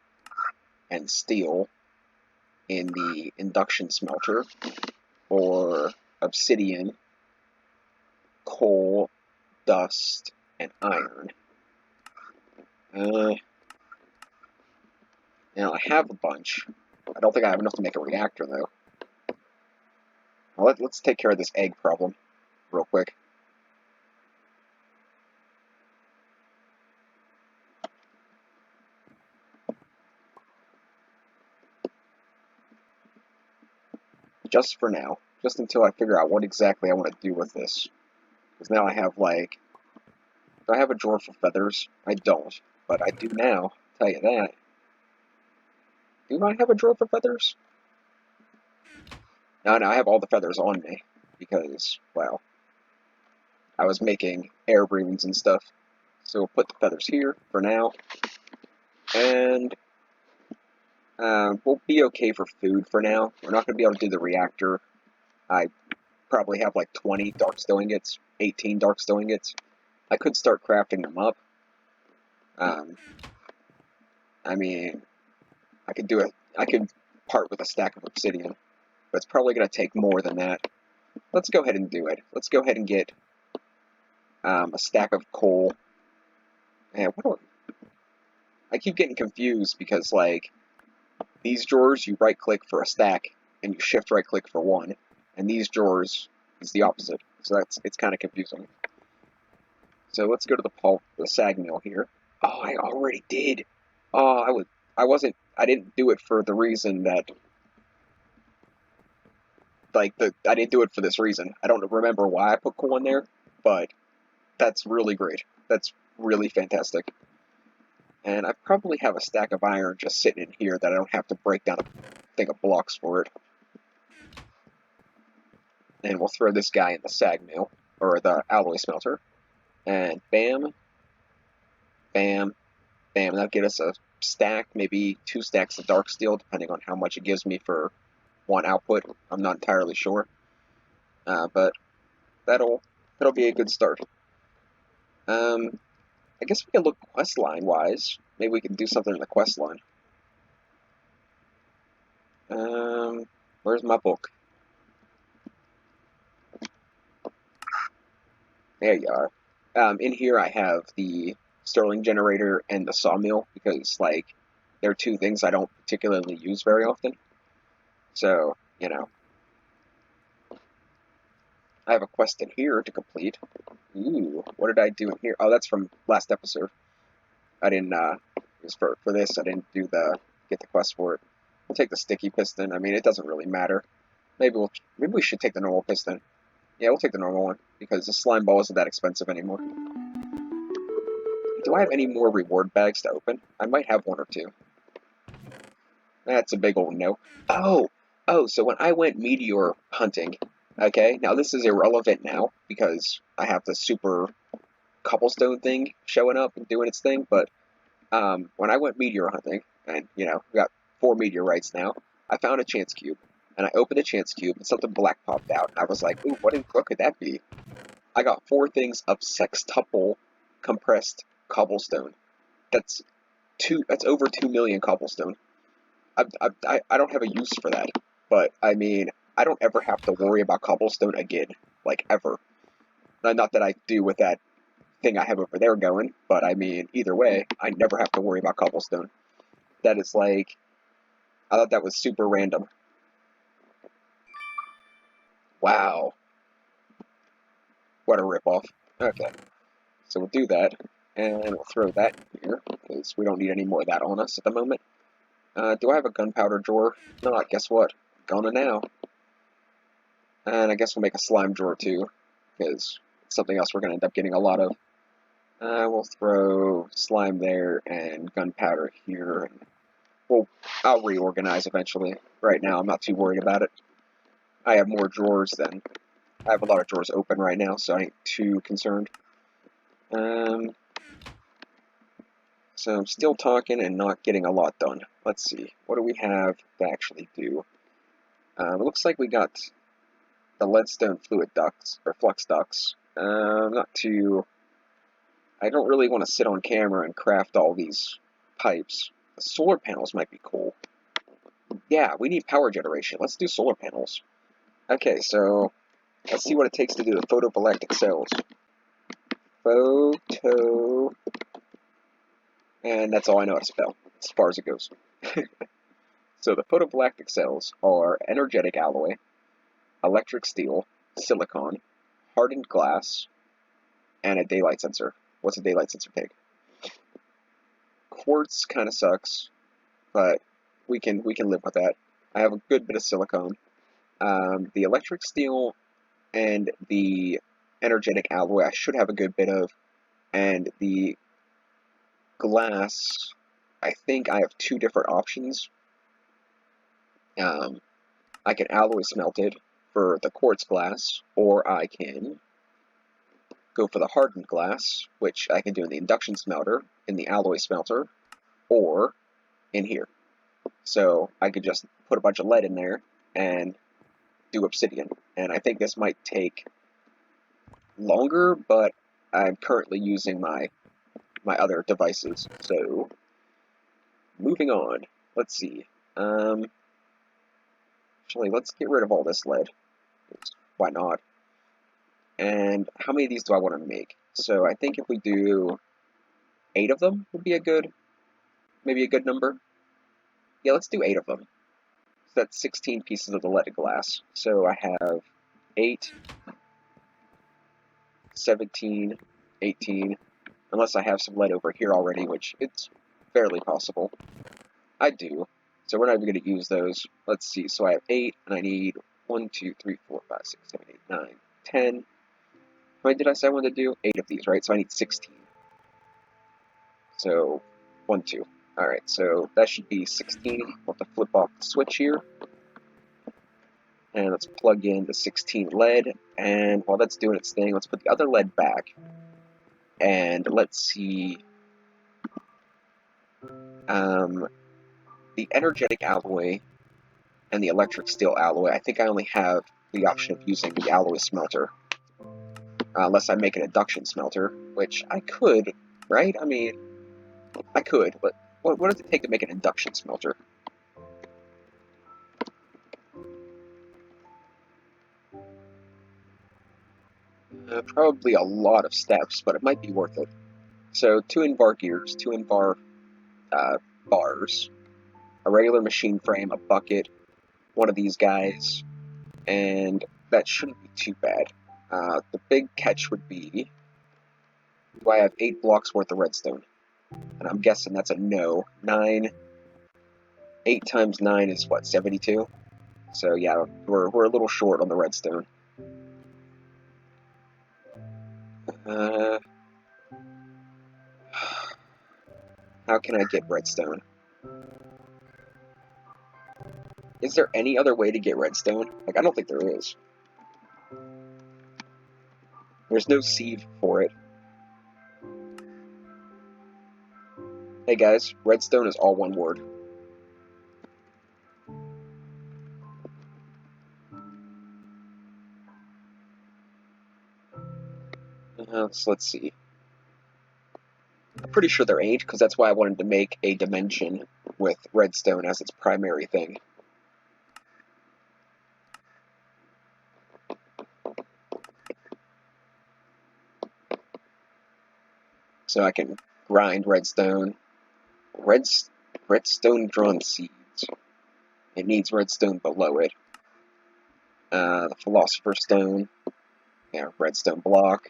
and steel in the induction smelter, or obsidian, coal, dust, and iron. Now I have a bunch. I don't think I have enough to make a reactor, though. Well, let's take care of this egg problem real quick. Just for now. Just until I figure out what exactly I want to do with this. Because now I have, like... Do I have a drawer for feathers? I don't. But I do now. Tell you that. Do I have a drawer for feathers? No, I have all the feathers on me. Because, well... I was making air runes and stuff. So we'll put the feathers here for now. And... we'll be okay for food for now. We're not going to be able to do the reactor. I probably have like 20 dark steel ingots, 18 dark steel ingots. I could start crafting them up. I mean, I could part with a stack of obsidian, but it's probably going to take more than that. Let's go ahead and do it. Let's go ahead and get a stack of coal. And I keep getting confused because, like, these drawers, you right-click for a stack, and you shift right-click for one. And these drawers is the opposite. So it's kind of confusing. So let's go to the sag mill here. Oh, I already did. Oh, I didn't do it for the reason that, like, I didn't do it for this reason. I don't remember why I put coal in there, but that's really great. That's really fantastic. And I probably have a stack of iron just sitting in here that I don't have to break down a thing of blocks for it. And we'll throw this guy in the sag mill, or the alloy smelter. And bam, bam, bam. That'll get us a stack, maybe 2 stacks of dark steel, depending on how much it gives me for one output. I'm not entirely sure. But that'll be a good start. I guess we can look quest line wise. Maybe we can do something in the quest line. Where's my book? There you are. In here I have the Sterling generator and the sawmill because, like, they're two things I don't particularly use very often. So, you know. I have a quest in here to complete. Ooh, what did I do in here? Oh, that's from last episode. I didn't, it was for this, I didn't get the quest for it. We'll take the sticky piston. I mean, it doesn't really matter. Maybe we should take the normal piston. Yeah, we'll take the normal one, because the slime ball isn't that expensive anymore. Do I have any more reward bags to open? I might have one or two. That's a big old no. Oh, so when I went meteor hunting, okay, now this is irrelevant now, because I have the super cobblestone thing showing up and doing its thing, but when I went meteor hunting, and, you know, we got 4 meteorites now, I found a chance cube, and I opened the chance cube, and something black popped out, and I was like, ooh, what could that be? I got 4 things of sextuple compressed cobblestone. That's over 2 million cobblestone. I don't have a use for that, but, I mean, I don't ever have to worry about cobblestone again, like, ever. Not that I do with that thing I have over there going, but I mean, either way, I never have to worry about cobblestone. That is like, I thought that was super random. Wow. What a ripoff. Okay, so we'll do that, and we'll throw that here, because we don't need any more of that on us at the moment. Do I have a gunpowder drawer? Not, guess what? Gonna now. And I guess we'll make a slime drawer too, because it's something else we're going to end up getting a lot of. We'll throw slime there and gunpowder here. I'll reorganize eventually. Right now, I'm not too worried about it. I have more drawers than... I have a lot of drawers open right now, so I ain't too concerned. So I'm still talking and not getting a lot done. Let's see. What do we have to actually do? It looks like we got the leadstone fluid ducts, or flux ducts. Not too... I don't really want to sit on camera and craft all these pipes. The solar panels might be cool. Yeah, we need power generation. Let's do solar panels. Okay, so let's see what it takes to do the photovoltaic cells. Photo... And that's all I know how to spell, as far as it goes. So the photovoltaic cells are energetic alloy, electric steel, silicon, hardened glass, and a daylight sensor. What's a daylight sensor take? Quartz kind of sucks, but we can live with that. I have a good bit of silicone. The electric steel and the energetic alloy I should have a good bit of, and the glass, I think I have 2 different options. I can alloy smelt it for the quartz glass, or I can go for the hardened glass, which I can do in the induction smelter, in the alloy smelter, or in here. So I could just put a bunch of lead in there and do obsidian. And I think this might take longer, but I'm currently using my other devices. So moving on. Let's see. Actually, let's get rid of all this lead. Why not? And how many of these do I want to make? So I think if we do 8 of them would be maybe a good number. Yeah, let's do 8 of them. So that's 16 pieces of the leaded glass. So I have 8, 17, 18, unless I have some lead over here already, which it's fairly possible. I do. So we're not even going to use those. Let's see. So I have 8, and I need 1, 2, 3, 4, 5, 6, 7, 8, 9, 10. How many did I say I wanted to do? 8 of these, right? So I need 16. So 1, 2. Alright, so that should be 16. We'll have to flip off the switch here. And let's plug in the 16 lead. And while that's doing its thing, let's put the other lead back. And let's see. The energetic alloy and the electric steel alloy, I think I only have the option of using the alloy smelter. unless I make an induction smelter, which I could, right? I mean, I could, but what does it take to make an induction smelter? Probably a lot of steps, but it might be worth it. So 2 Invar gears, 2 Invar bars, a regular machine frame, a bucket, one of these guys, and that shouldn't be too bad. The big catch would be, do I have 8 blocks worth of redstone? And I'm guessing that's a no. 8 times 9 is what, 72? So yeah, we're a little short on the redstone. How can I get redstone? Is there any other way to get redstone? Like, I don't think there is. There's no sieve for it. Hey guys, redstone is all one word. So let's see. I'm pretty sure there ain't, because that's why I wanted to make a dimension with redstone as its primary thing. So I can grind redstone. Redstone drawn seeds. It needs redstone below it. The Philosopher's Stone. Yeah, redstone block.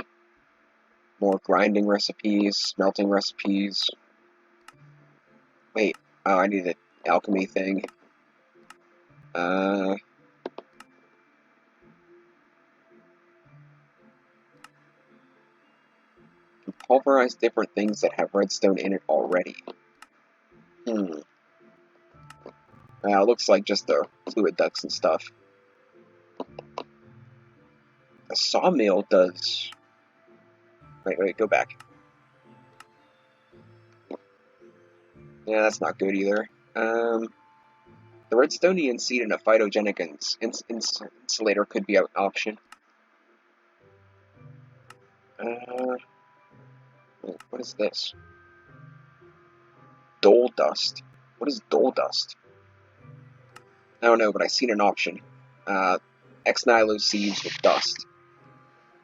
More grinding recipes, smelting recipes. Wait, oh, I need an alchemy thing. Pulverize different things that have redstone in it already. It looks like just the fluid ducts and stuff. A sawmill does... Wait, go back. Yeah, that's not good either. The Redstonian seed and a phytogenic insulator could be an option. What is this? Dole dust. What is dole dust? I don't know, but I seen an option. Ex Nihilo seeds with dust.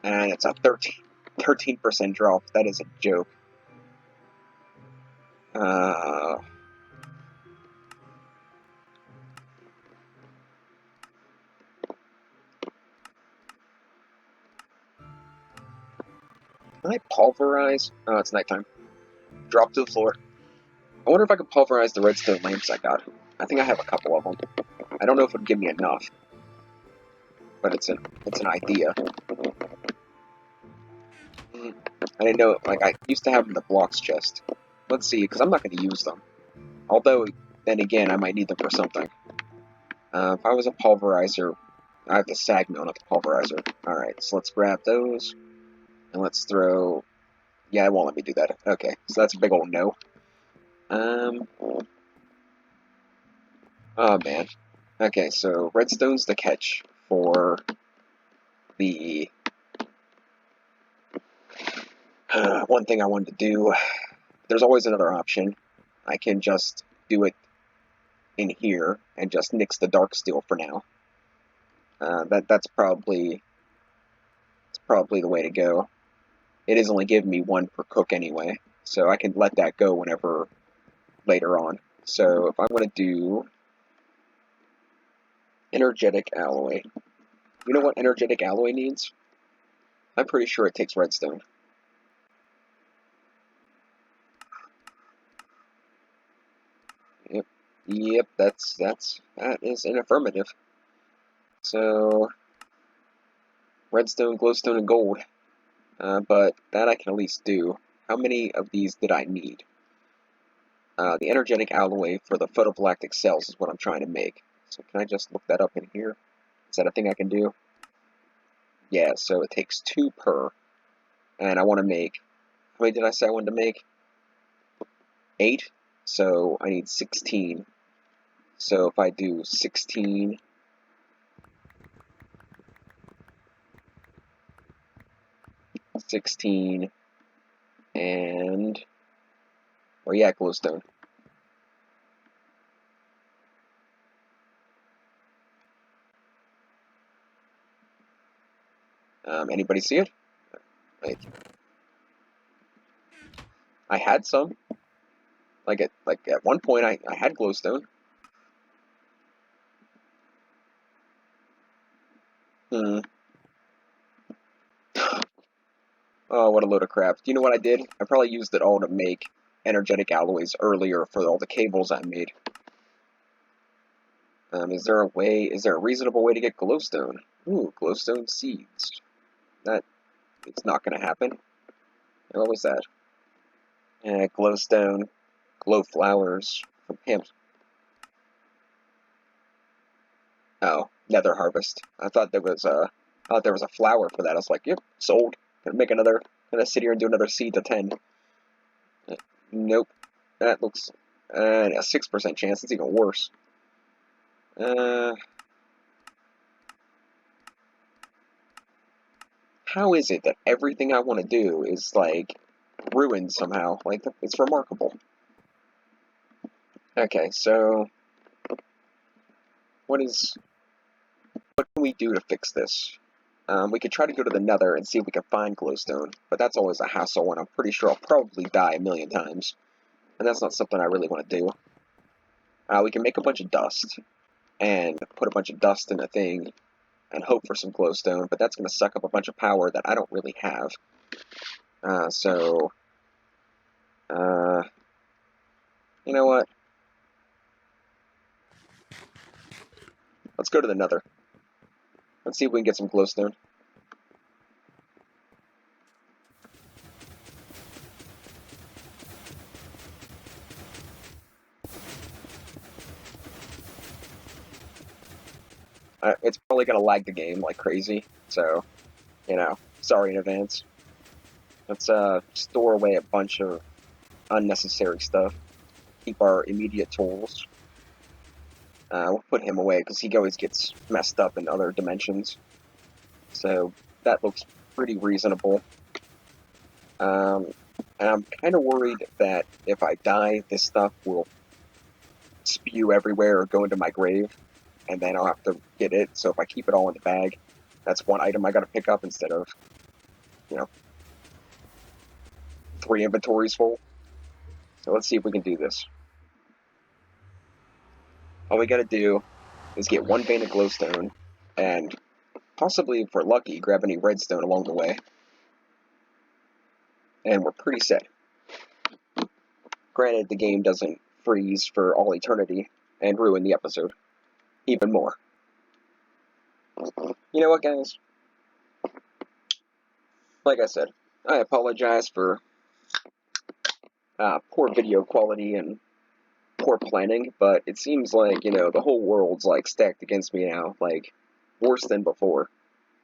And it's a 13% drop. That is a joke. Can I pulverize? Oh, it's nighttime. Drop to the floor. I wonder if I could pulverize the redstone lamps I got. I think I have a couple of them. I don't know if it would give me enough, but it's an idea. I didn't know, like, I used to have them in the blocks chest. Let's see, because I'm not going to use them. Although, then again, I might need them for something. If I was a pulverizer, I have the sag mill, not the pulverizer. Alright, so let's grab those, and let's throw... Yeah, it won't let me do that. Okay, so that's a big old no. Oh man. Okay, so redstone's the catch for the one thing I wanted to do. There's always another option. I can just do it in here and just nix the dark steel for now. That's probably the way to go. It is only giving me 1 per cook anyway, so I can let that go whenever later on. So if I want to do energetic alloy, you know what energetic alloy needs? I'm pretty sure it takes redstone. Yep, that is an affirmative. So redstone, glowstone, and gold. But that I can at least do. How many of these did I need? The energetic alloy for the photovoltaic cells is what I'm trying to make. So can I just look that up in here? Is that a thing I can do? Yeah, so it takes 2 per. And I want to make... How many did I say I wanted to make? 8. So I need 16. So if I do 16... 16, and... Where you at, glowstone? Anybody see it? Like, I had some. Like at one point, I had glowstone. Hmm. Oh, what a load of crap. Do you know what I did? I probably used it all to make energetic alloys earlier for all the cables I made. Is there a reasonable way to get glowstone? Ooh, glowstone seeds. That, it's not gonna happen. What was that? Glowstone, glow flowers from him. Oh, nether harvest. I thought there was a flower for that. I was like, yep, sold. Gonna make another, gonna sit here and do another seed to 10. Nope. That looks, a 6% chance. It's even worse. How is it that everything I want to do is, like, ruined somehow? Like, it's remarkable. Okay, so, what can we do to fix this? We could try to go to the nether and see if we can find glowstone, but that's always a hassle, and I'm pretty sure I'll probably die a million times. And that's not something I really want to do. We can make a bunch of dust, and put a bunch of dust in a thing, and hope for some glowstone, but that's going to suck up a bunch of power that I don't really have. You know what? Let's go to the nether. Let's see if we can get some glowstone. It's probably going to lag the game like crazy, so, sorry in advance. Let's store away a bunch of unnecessary stuff. Keep our immediate tools. We'll put him away because he always gets messed up in other dimensions. So that looks pretty reasonable. And I'm kind of worried that if I die, this stuff will spew everywhere or go into my grave, and then I'll have to get it. So if I keep it all in the bag, that's one item I gotta pick up instead of, 3 inventories full. So let's see if we can do this. All we gotta do is get 1 vein of glowstone, and possibly, if we're lucky, grab any redstone along the way. And we're pretty set. Granted, the game doesn't freeze for all eternity and ruin the episode even more. You know what, guys? Like I said, I apologize for poor video quality and poor planning, but it seems like, the whole world's, like, stacked against me now, like, worse than before.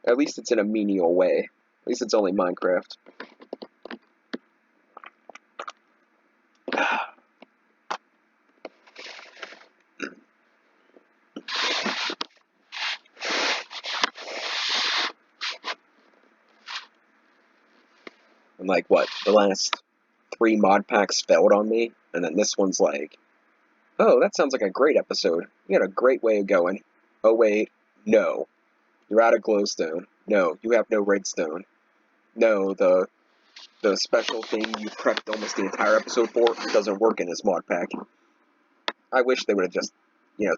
At least it's in a menial way. At least it's only Minecraft. And, like, what? The last 3 mod packs failed on me, and then this one's like, oh, that sounds like a great episode. You had a great way of going. Oh, wait. No. You're out of glowstone. No, you have no redstone. No, the special thing you prepped almost the entire episode for doesn't work in this mod pack. I wish they would have just,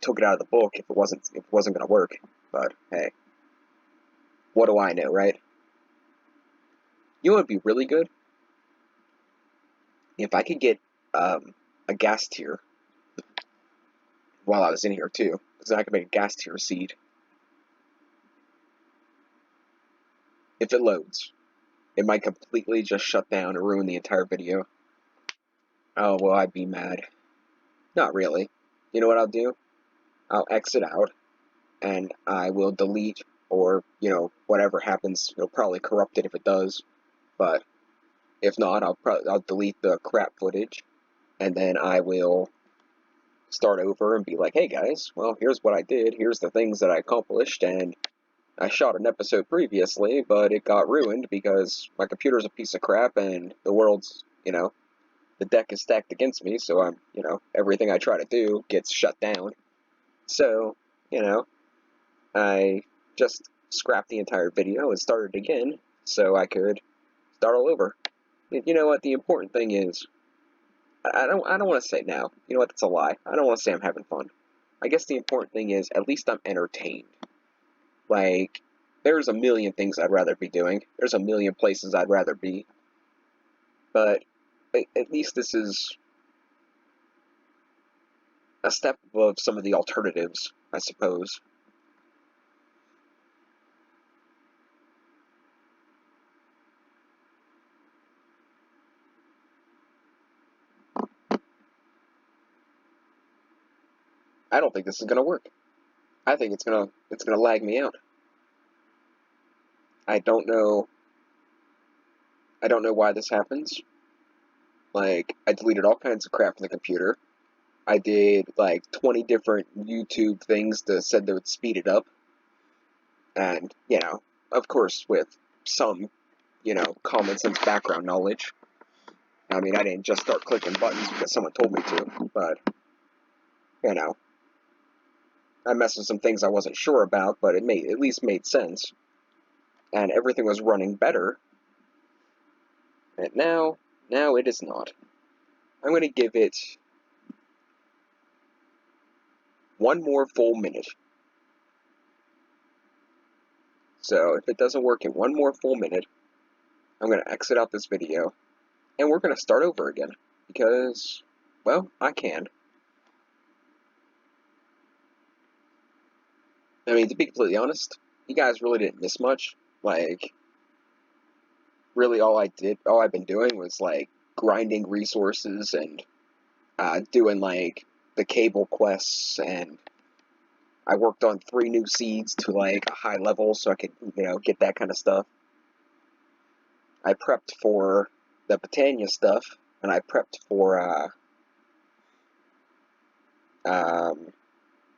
took it out of the book if it wasn't going to work. But, hey. What do I know, right? You know what would be really good? If I could get a gas tier while I was in here, too. Because then I could make a gas tier seed. If it loads, it might completely just shut down and ruin the entire video. Oh, well, I'd be mad. Not really. You know what I'll do? I'll exit out, and I will delete, or, whatever happens. It'll probably corrupt it if it does. But if not, I'll delete the crap footage, and then I will start over and be like, hey guys, well, here's what I did, here's the things that I accomplished, and I shot an episode previously, but it got ruined because my computer's a piece of crap and the world's, the deck is stacked against me, so everything I try to do gets shut down. So, I just scrapped the entire video and started again so I could start all over. You know what? The important thing is, I don't want to say now. You know what? That's a lie. I don't want to say I'm having fun. I guess the important thing is, at least I'm entertained. Like, there's a million things I'd rather be doing. There's a million places I'd rather be. But at least this is a step above some of the alternatives, I suppose. I don't think this is gonna work. I think it's gonna lag me out. I don't know why this happens. Like, I deleted all kinds of crap from the computer. I did like 20 different YouTube things that said they would speed it up. And, of course with some, common sense background knowledge. I mean, I didn't just start clicking buttons because someone told me to, but, I messed with some things I wasn't sure about, but it at least made sense. And everything was running better. And now it is not. I'm going to give it one more full minute. So if it doesn't work in one more full minute, I'm going to exit out this video, and we're going to start over again. Because, well, I can. I mean, to be completely honest, you guys really didn't miss much. Like, really all I've been doing was, like, grinding resources and doing, like, the cable quests, and I worked on 3 new seeds to, like, a high level so I could, get that kind of stuff. I prepped for the Britannia stuff, and I prepped for, I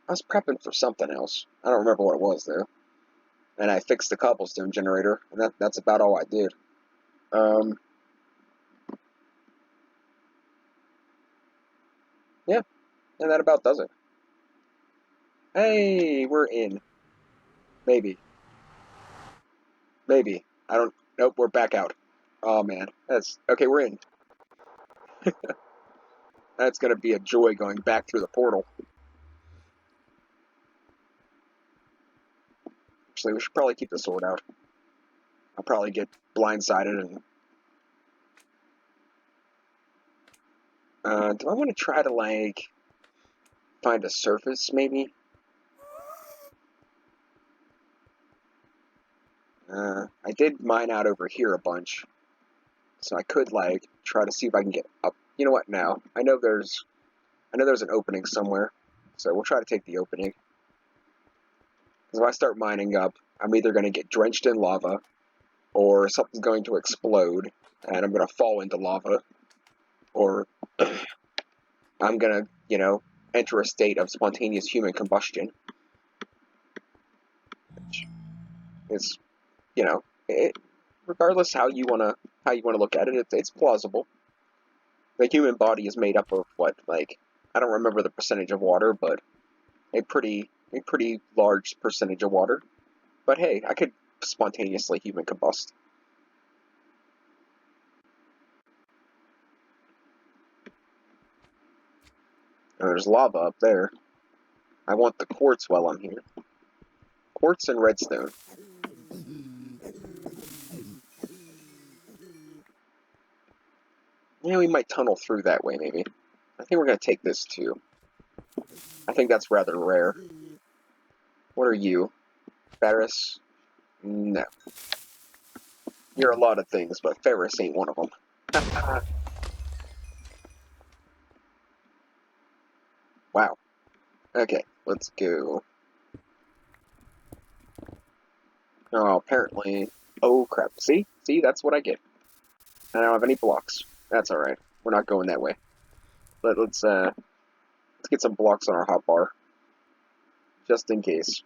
was prepping for something else. I don't remember what it was, though. And I fixed the cobblestone generator, and that's about all I did. Yeah, and that about does it. Hey, we're in. Maybe. I don't, nope, we're back out. Oh, man. Okay, we're in. That's gonna be a joy going back through the portal. Actually, we should probably keep the sword out. I'll probably get blindsided and... do I want to try to, like, find a surface, maybe? I did mine out over here a bunch. So I could, like, try to see if I can get up. You know what, now? I know there's an opening somewhere. So we'll try to take the opening. Because if I start mining up, I'm either going to get drenched in lava, or something's going to explode, and I'm going to fall into lava, or I'm going to, enter a state of spontaneous human combustion. It's, regardless how you want to look at it, it's plausible. The human body is made up of what, like, I don't remember the percentage of water, but a pretty large percentage of water. But hey, I could spontaneously human combust. And there's lava up there. I want the quartz while I'm here. Quartz and redstone. Yeah, we might tunnel through that way, maybe. I think we're going to take this, too. I think that's rather rare. What are you? Ferris? No. You're a lot of things, but Ferris ain't one of them. Wow. Okay, let's go. Oh, apparently... Oh, crap. See? See, that's what I get. I don't have any blocks. That's alright. We're not going that way. Let's get some blocks on our hotbar. Just in case.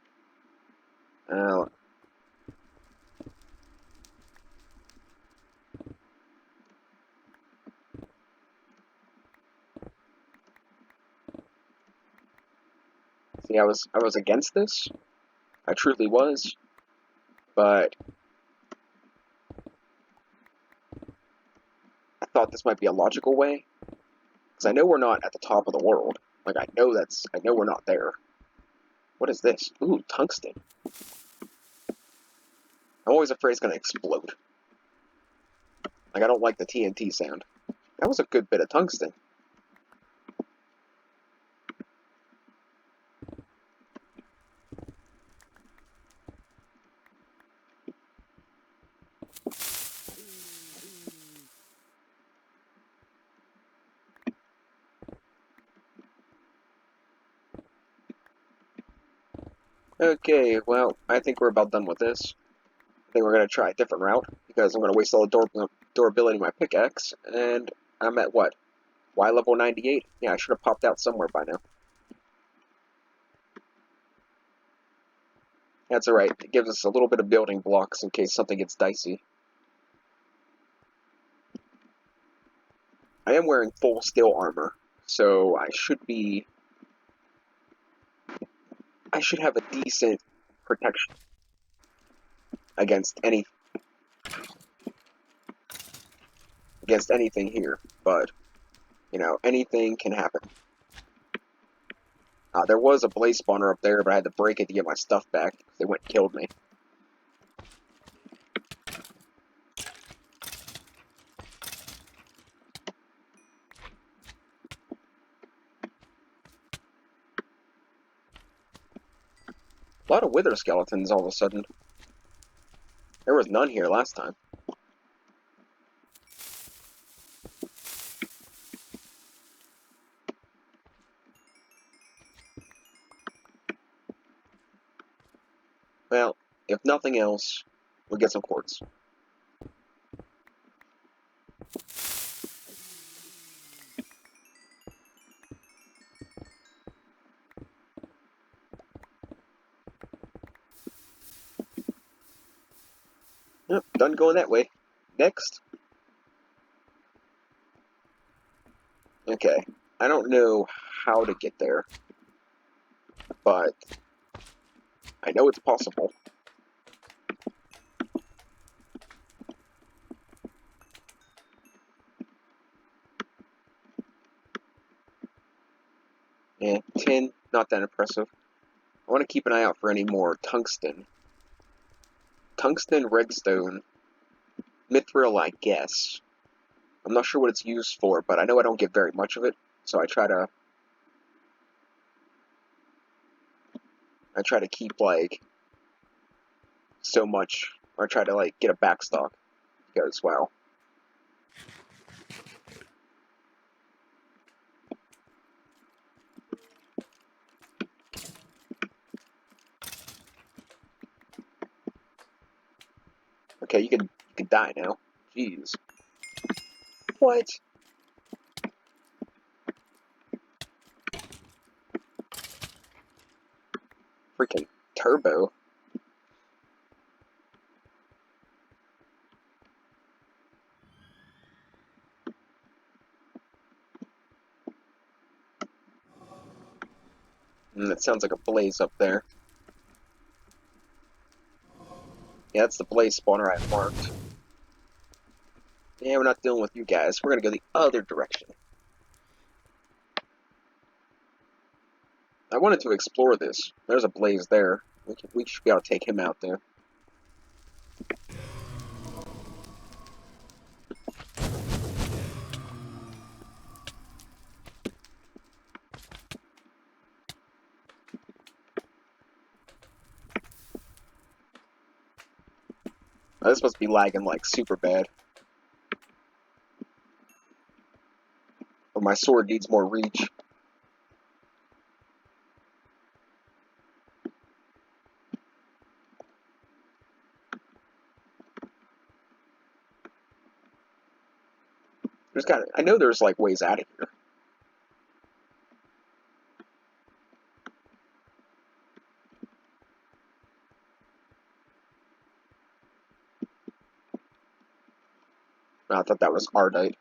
Yeah, I was against this. I truly was. But I thought this might be a logical way. Because I know we're not at the top of the world. Like, I know we're not there. What is this? Ooh, tungsten. I'm always afraid it's gonna explode. Like, I don't like the TNT sound. That was a good bit of tungsten. Okay, well, I think we're about done with this. I think we're going to try a different route, because I'm going to waste all the durability of my pickaxe, and I'm at what? Y level 98? Yeah, I should have popped out somewhere by now. That's alright, it gives us a little bit of building blocks in case something gets dicey. I am wearing full steel armor, so I should have a decent protection against anything here, but, you know, anything can happen. There was a blaze spawner up there, but I had to break it to get my stuff back. They went and killed me. A lot of wither skeletons all of a sudden. There was none here last time. Well, if nothing else, we'll get some quartz. Yep, done going that way. Next. Okay, I don't know how to get there, but I know it's possible. And 10, not that impressive. I want to keep an eye out for any more tungsten. Tungsten, redstone, mithril, I guess. I'm not sure what it's used for, but I know I don't get very much of it, so I try to keep, like, so much, or I try to, like, get a backstock, because, wow. Okay, you can die now. Jeez. What? Freaking turbo. That sounds like a blaze up there. Yeah, that's the blaze spawner I marked. Yeah, we're not dealing with you guys. We're gonna go the other direction. I wanted to explore this. There's a blaze there. We should be able to take him out there. This must be lagging like super bad. But my sword needs more reach. I know there's like ways out of here. I thought that was Ardite.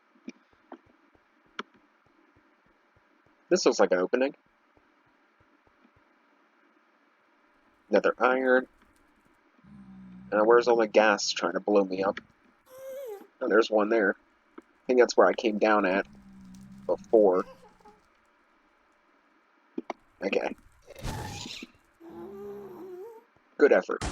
This looks like an opening. Nether iron. Where's all the gas trying to blow me up? Oh, there's one there. I think that's where I came down at before. Okay. Good effort.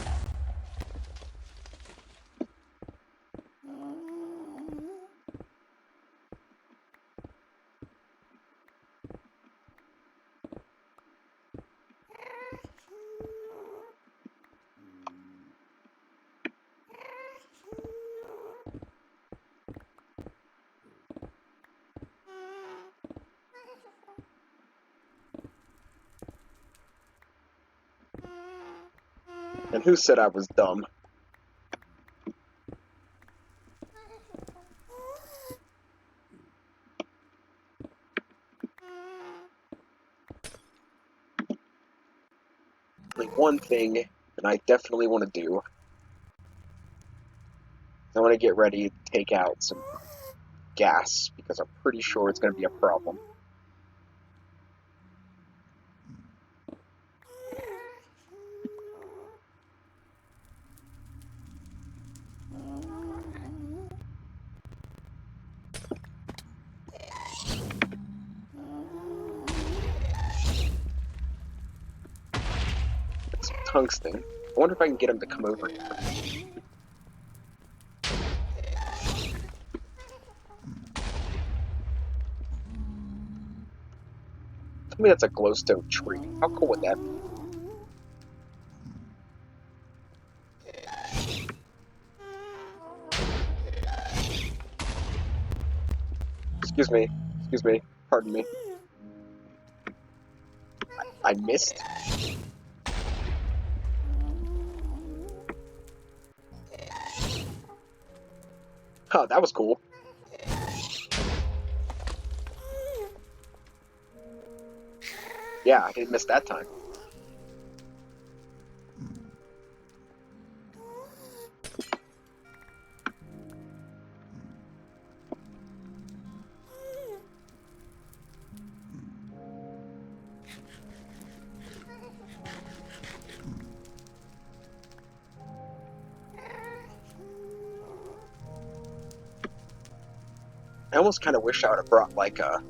And who said I was dumb? Like one thing that I definitely want to do. I want to get ready to take out some gas because I'm pretty sure it's going to be a problem. Some tungsten. I wonder if I can get him to come over here. Tell me that's a glowstone tree. How cool would that be? Excuse me. Excuse me. Pardon me. I missed? Huh, that was cool. Yeah, I didn't miss that time. I almost kind of wish I would have brought like a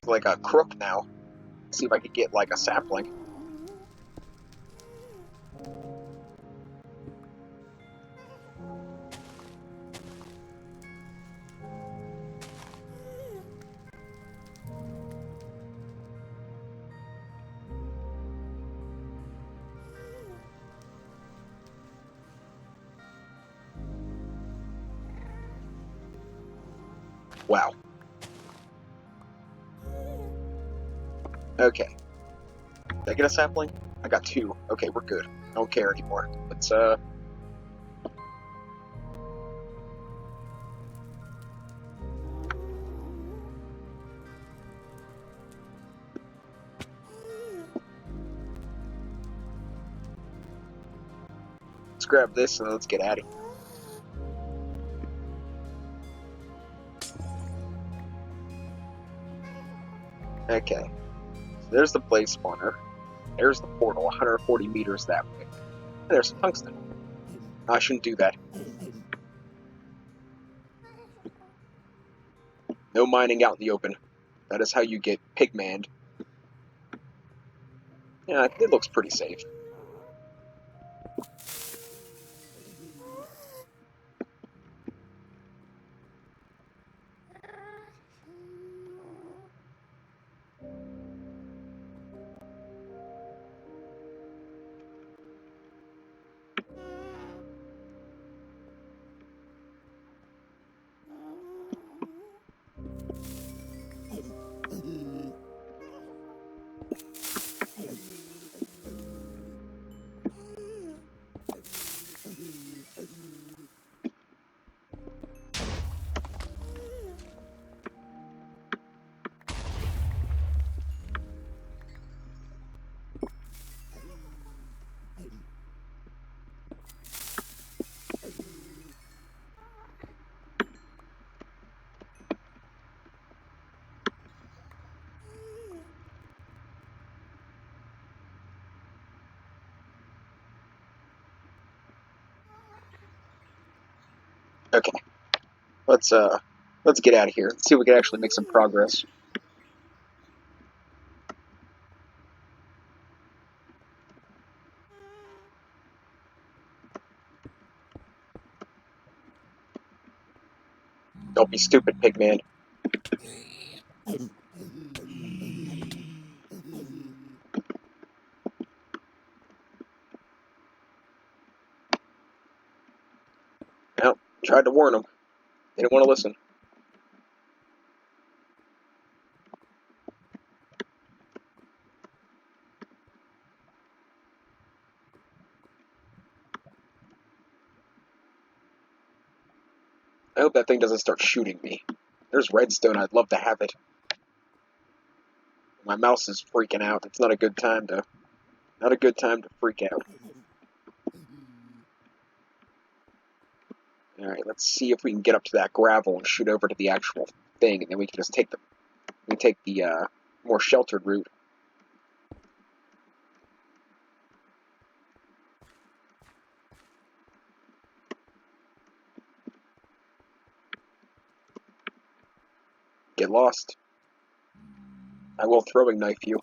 like a crook now. See if I could get like a sapling. Wow. Okay. Did I get a sapling? I got 2. Okay, we're good. I don't care anymore. Let's grab this and let's get at it. Okay. So there's the blaze spawner. There's the portal, 140 meters that way. And there's some tungsten. I shouldn't do that. No mining out in the open. That is how you get pigmaned. Yeah, it looks pretty safe. Okay, let's get out of here. Let's see if we can actually make some progress. Don't be stupid, Pigman. Well, tried to warn them. They didn't want to listen. I hope that thing doesn't start shooting me. There's redstone. I'd love to have it. My mouse is freaking out. It's not a good time to freak out. Alright, let's see if we can get up to that gravel and shoot over to the actual thing, and then we can just take the more sheltered route. Get lost. I will throwing knife you.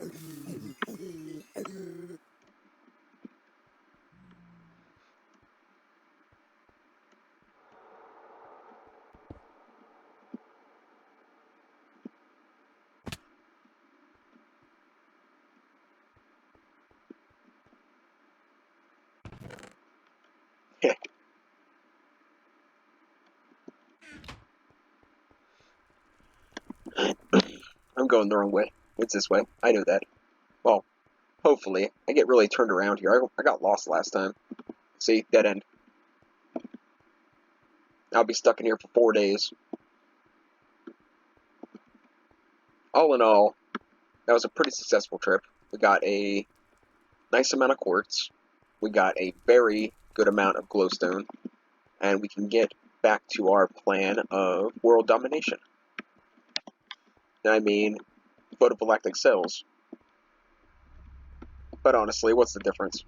I'm going the wrong way. It's this way. I know that. Well, hopefully. I get really turned around here. I got lost last time. See? Dead end. I'll be stuck in here for 4 days. All in all, that was a pretty successful trip. We got a nice amount of quartz. We got a very good amount of glowstone. And we can get back to our plan of world domination. I mean, photovoltaic cells. But honestly, what's the difference?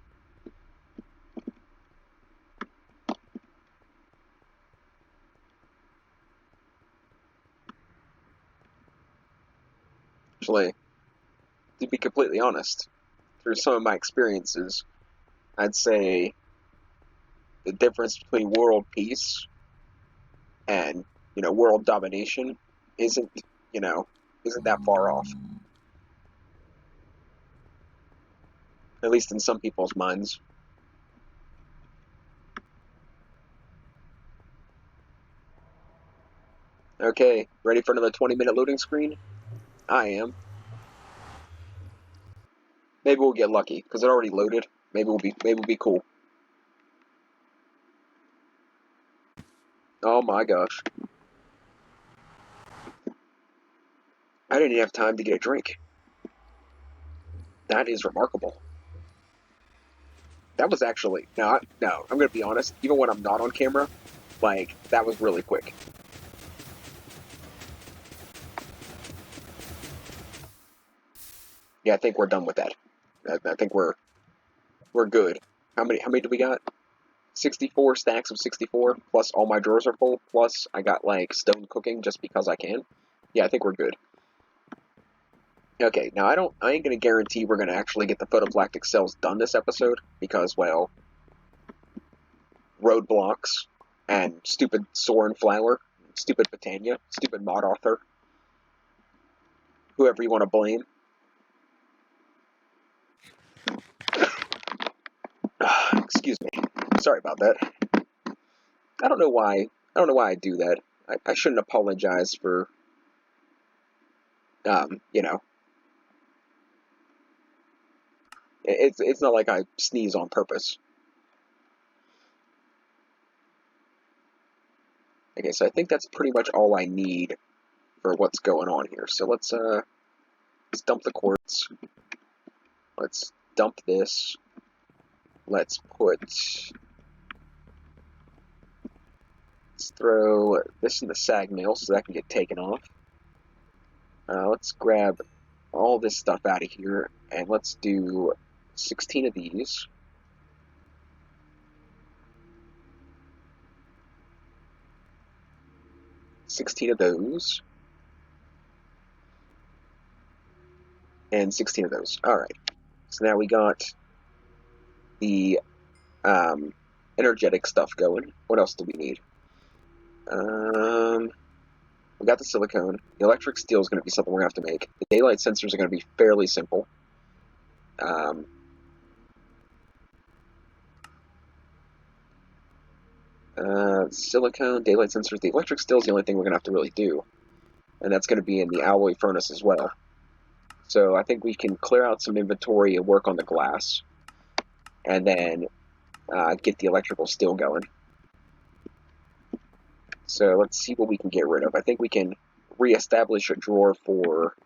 Actually, to be completely honest, through some of my experiences, I'd say the difference between world peace and, world domination isn't, isn't that far off. At least in some people's minds. Okay, ready for another 20-minute loading screen? I am. Maybe we'll get lucky, because it already loaded. Maybe we'll be cool. Oh my gosh. I didn't even have time to get a drink. That is remarkable. That was actually, no, I'm gonna be honest, even when I'm not on camera, that was really quick. Yeah, I think we're done with that. I think we're good. How many do we got? 64 stacks of 64, plus all my drawers are full, plus I got, stone cooking just because I can. Yeah, I think we're good. Okay, now I ain't gonna guarantee we're gonna actually get the photoplastic cells done this episode, because, well, roadblocks, and stupid Soren Flower, stupid Botania, stupid mod author, whoever you want to blame. Excuse me. Sorry about that. I don't know why. I don't know why I do that. I shouldn't apologize for, you know. It's not like I sneeze on purpose. Okay, so I think that's pretty much all I need for what's going on here. So let's dump the quartz. Let's dump this. Let's throw this in the sag mill so that can get taken off. Let's grab all this stuff out of here, and let's do 16 of these. 16 of those. And 16 of those. Alright. So now we got the energetic stuff going. What else do we need? We got the silicone. The electric steel is going to be something we're going to have to make. The daylight sensors are going to be fairly simple. Silicone, daylight sensors. The electric steel is the only thing we're going to have to really do. And that's going to be in the alloy furnace as well. So I think we can clear out some inventory and work on the glass. And then get the electrical steel going. So let's see what we can get rid of. I think we can reestablish a drawer for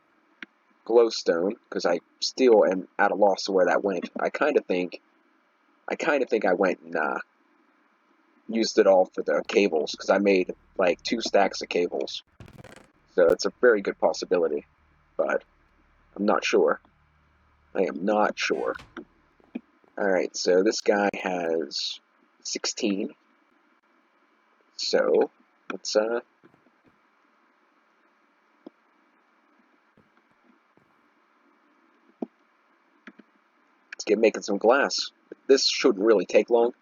glowstone, because I still am at a loss to where that went. I kind of think I went and used it all for the cables, because I made like 2 stacks of cables. So it's a very good possibility, but I'm not sure. I am not sure. Alright, so this guy has 16. So let's get making some glass. This shouldn't really take long.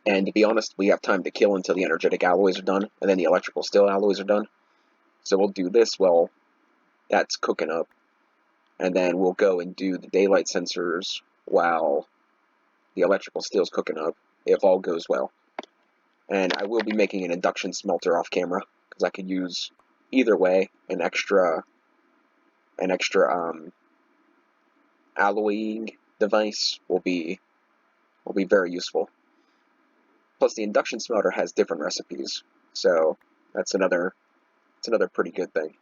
And to be honest, we have time to kill until the energetic alloys are done, and then the electrical steel alloys are done. So we'll do this while that's cooking up, and then we'll go and do the daylight sensors while the electrical steel's cooking up, if all goes well. And I will be making an induction smelter off camera, because I could use either way an extra alloying device will be very useful. Plus, the induction smelter has different recipes, so that's another pretty good thing.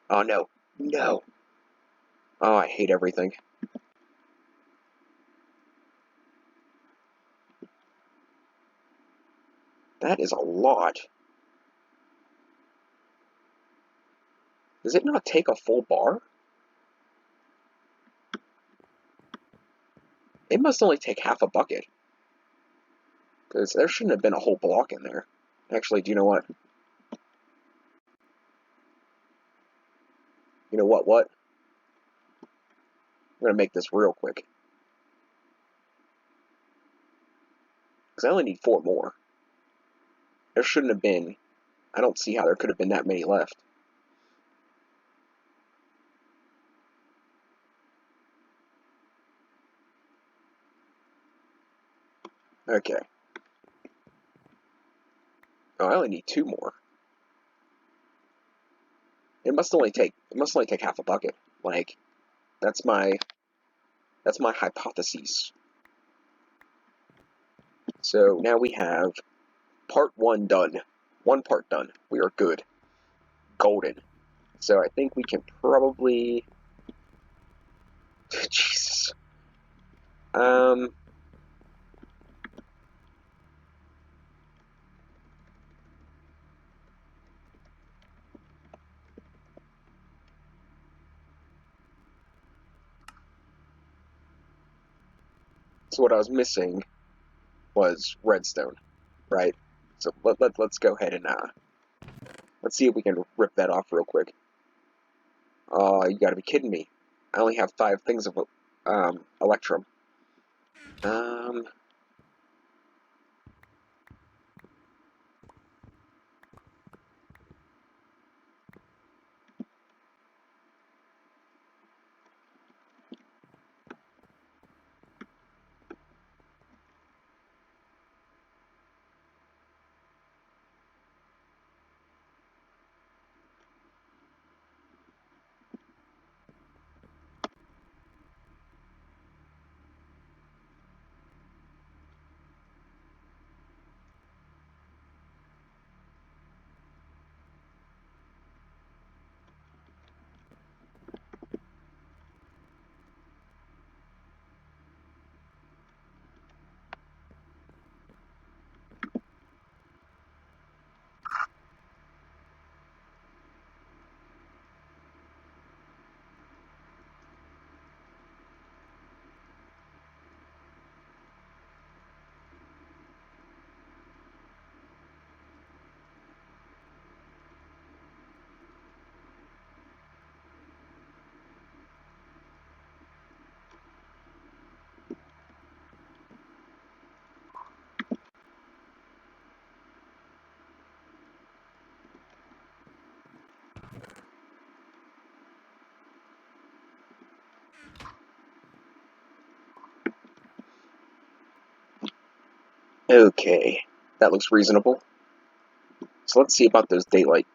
Oh no, no! Oh, I hate everything. That is a lot. Does it not take a full bar? It must only take half a bucket. Because there shouldn't have been a whole block in there. Actually, do you know what? You know what? I'm going to make this real quick. Because I only need 4 more. There shouldn't have been... I don't see how there could have been that many left. Okay. Oh, I only need 2 more. It must only take half a bucket. Like, that's my hypothesis. So now we have part 1 done. 1 part done. We are good. Golden. So I think we can probably... Jesus. So what I was missing was redstone, right? So let's go ahead and let's see if we can rip that off real quick. Oh, you gotta be kidding me. I only have 5 things of electrum. Okay, that looks reasonable. So let's see about those daylight.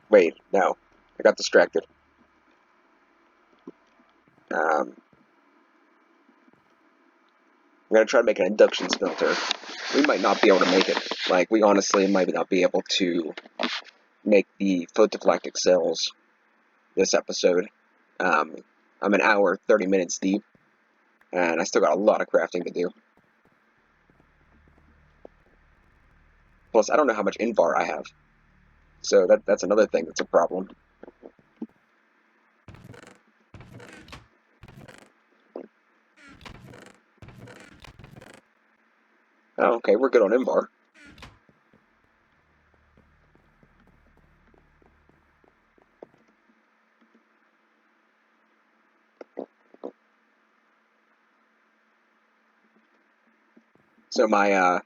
Wait, no, I got distracted. I'm gonna try to make an induction smelter. We might not be able to make it. Like, we honestly might not be able to make the photoplastic cells this episode. I'm an hour, 30 minutes deep, and I still got a lot of crafting to do. Plus, I don't know how much Invar I have. So that's another thing that's a problem. Oh, okay, we're good on Invar. So my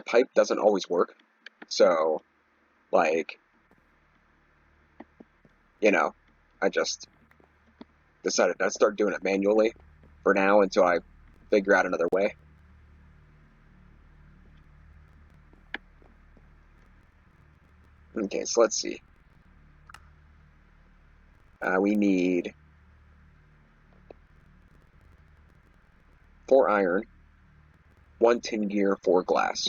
pipe doesn't always work. So, like, you know, I just decided to start doing it manually for now until I figure out another way. Okay, so let's see. We need 4 iron, 1 tin gear, 4 glass.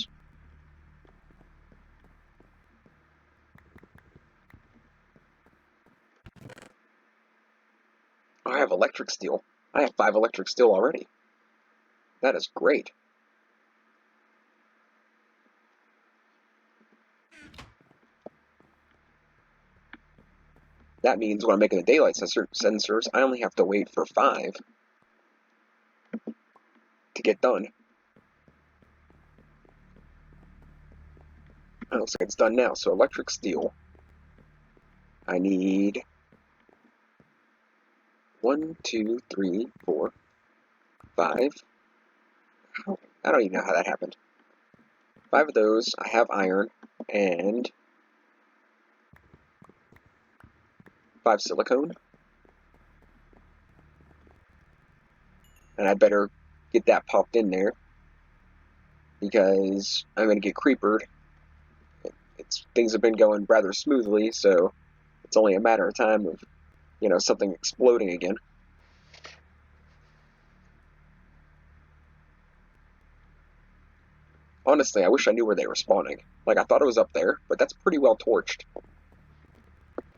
I have electric steel. I have 5 electric steel already. That is great. That means when I'm making the daylight sensors, I only have to wait for 5 to get done. It looks like it's done now. So electric steel. I need 1, 2, 3, 4, 5. I don't even know how that happened. 5 of those. I have iron and 5 silicone. And I better get that popped in there because I'm going to get creepered. Things have been going rather smoothly, so it's only a matter of time of, something exploding again. Honestly, I wish I knew where they were spawning. Like, I thought it was up there, but that's pretty well torched.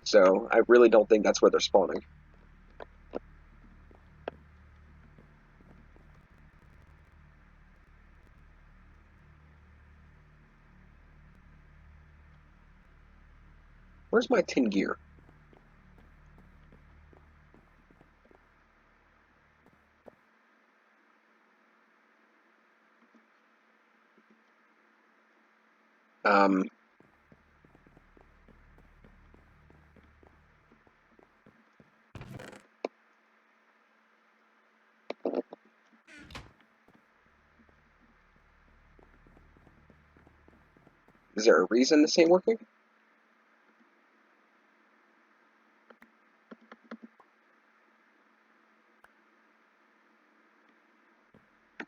So, I really don't think that's where they're spawning. Where's my tin gear? Um, is there a reason this ain't working?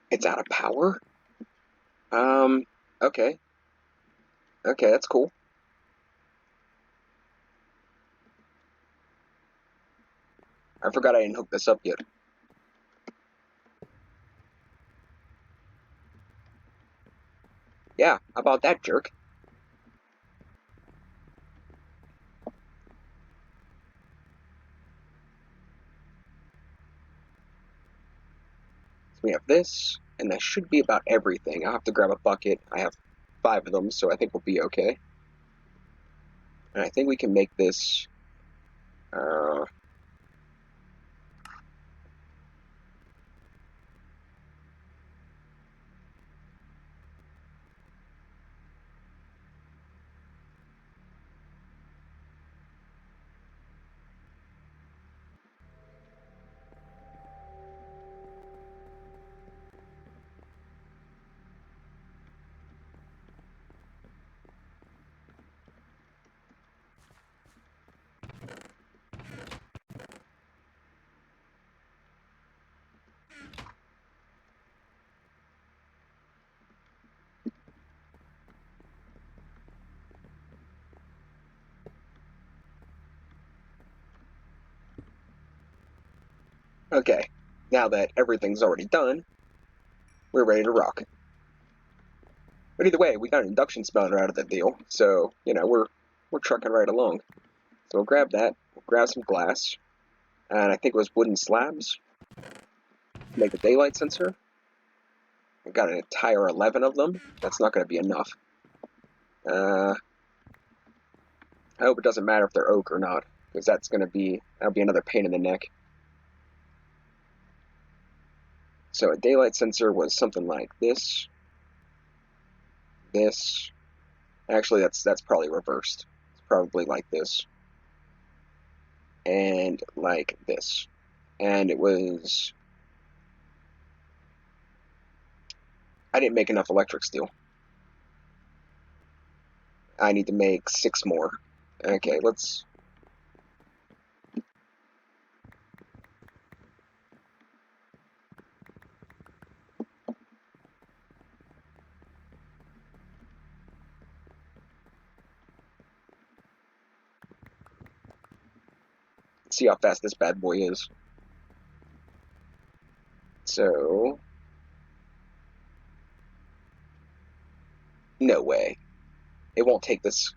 It's out of power? Okay. Okay, that's cool. I forgot I didn't hook this up yet. Yeah, how about that, jerk? So we have this, and that should be about everything. I'll have to grab a bucket. I have 5 of them, so I think we'll be okay. And I think we can make this... Uh, Okay, now that everything's already done, we're ready to rock. But either way, we got an induction spouter out of the deal, so, you know, we're trucking right along. So we'll grab that, we'll grab some glass, and I think it was wooden slabs. Make a daylight sensor. I've got an entire 11 of them. That's not going to be enough. I hope it doesn't matter if they're oak or not, because that'll be another pain in the neck. So a daylight sensor was something like this. This. Actually, that's probably reversed. It's probably like this. And like this. And it was... I didn't make enough electric steel. I need to make 6 more. Okay, let's... see how fast this bad boy is. So... no way. It won't take this...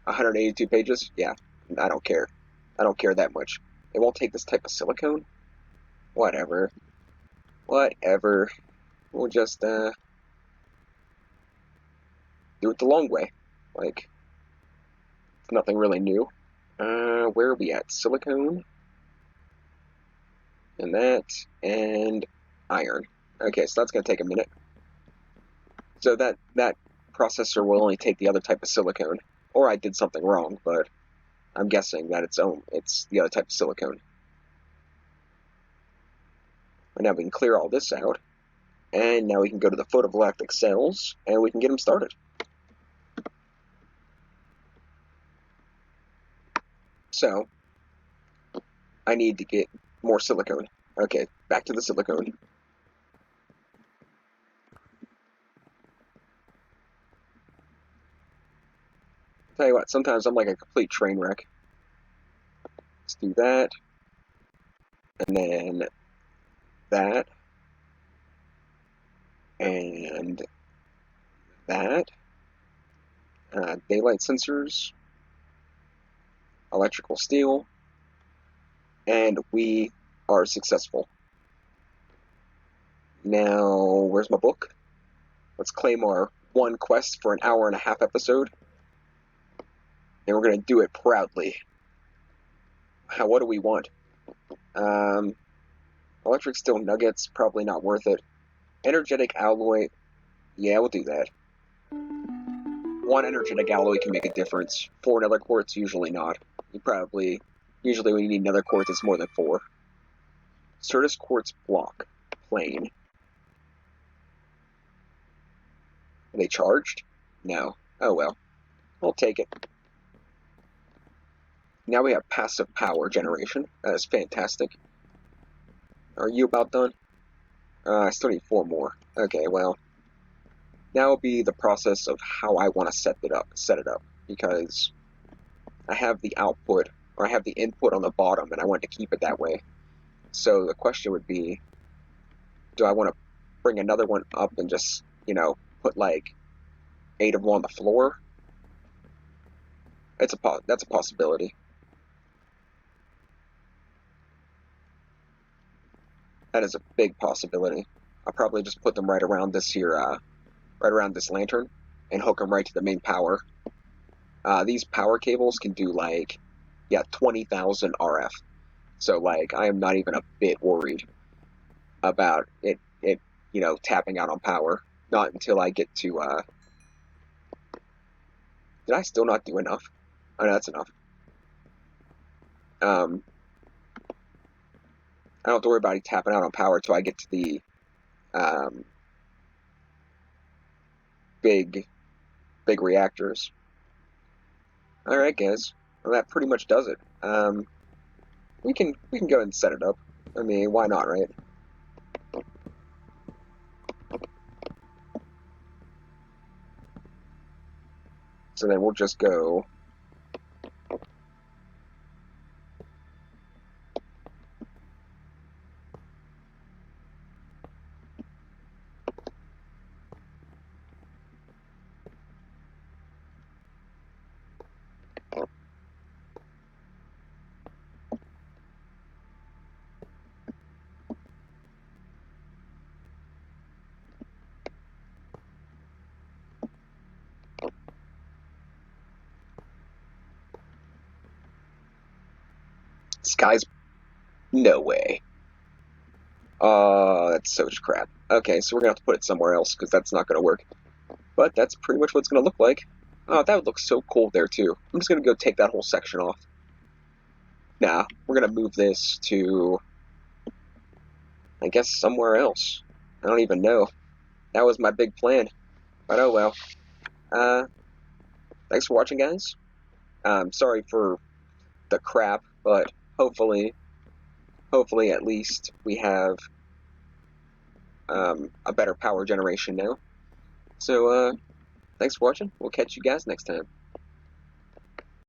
182 pages? Yeah, I don't care. I don't care that much. It won't take this type of silicone? Whatever. Whatever. We'll just, do it the long way. Like, it's nothing really new. Where are we at? Silicone? And that, and iron. Okay, so that's going to take a minute. So that processor will only take the other type of silicone. Or I did something wrong, but I'm guessing that it's the other type of silicone. And now we can clear all this out. And now we can go to the photovoltaic cells, and we can get them started. So, I need to get more silicone. Okay, back to the silicone. Tell you what, sometimes I'm like a complete train wreck. Let's do that. And then that. And that. Daylight sensors. Electrical steel. And we are successful. Now, where's my book? Let's claim our 1 quest for an hour-and-a-half episode. And we're going to do it proudly. What do we want? Electric steel nuggets, probably not worth it. Energetic alloy, yeah, we'll do that. 1 energetic alloy can make a difference. 4 nether quartz, usually not. Usually when you need nether quartz, it's more than 4. Certus quartz block, plain. Are they charged? No. Oh well. I'll take it. Now we have passive power generation. That is fantastic. Are you about done? I still need 4 more. Okay, well. Now will be the process of how I want to set it up. Because I have the output, or I have the input on the bottom, and I want to keep it that way. So the question would be, do I want to bring another one up and just, put like 8 of them on the floor? That's a possibility. That is a big possibility. I'll probably just put them right around this here, right around this lantern, and hook them right to the main power. These power cables can do 20,000 RF. So I am not even a bit worried about it tapping out on power. Not until I get to, did I still not do enough? Oh, no, that's enough. I don't have to worry about it tapping out on power until I get to the, big reactors. Alright, guys. Well, that pretty much does it. We can go and set it up. I mean, why not, right? So then we'll just go Sky's... No way. That's so much crap. Okay, so we're gonna have to put it somewhere else, because that's not gonna work. But that's pretty much what it's gonna look like. Oh, that would look so cool there, too. I'm just gonna go take that whole section off. Nah, we're gonna move this to... I guess somewhere else. I don't even know. That was my big plan. But oh well. Thanks for watching, guys. Sorry for the crap, but hopefully at least we have a better power generation now. So, thanks for watching. We'll catch you guys next time.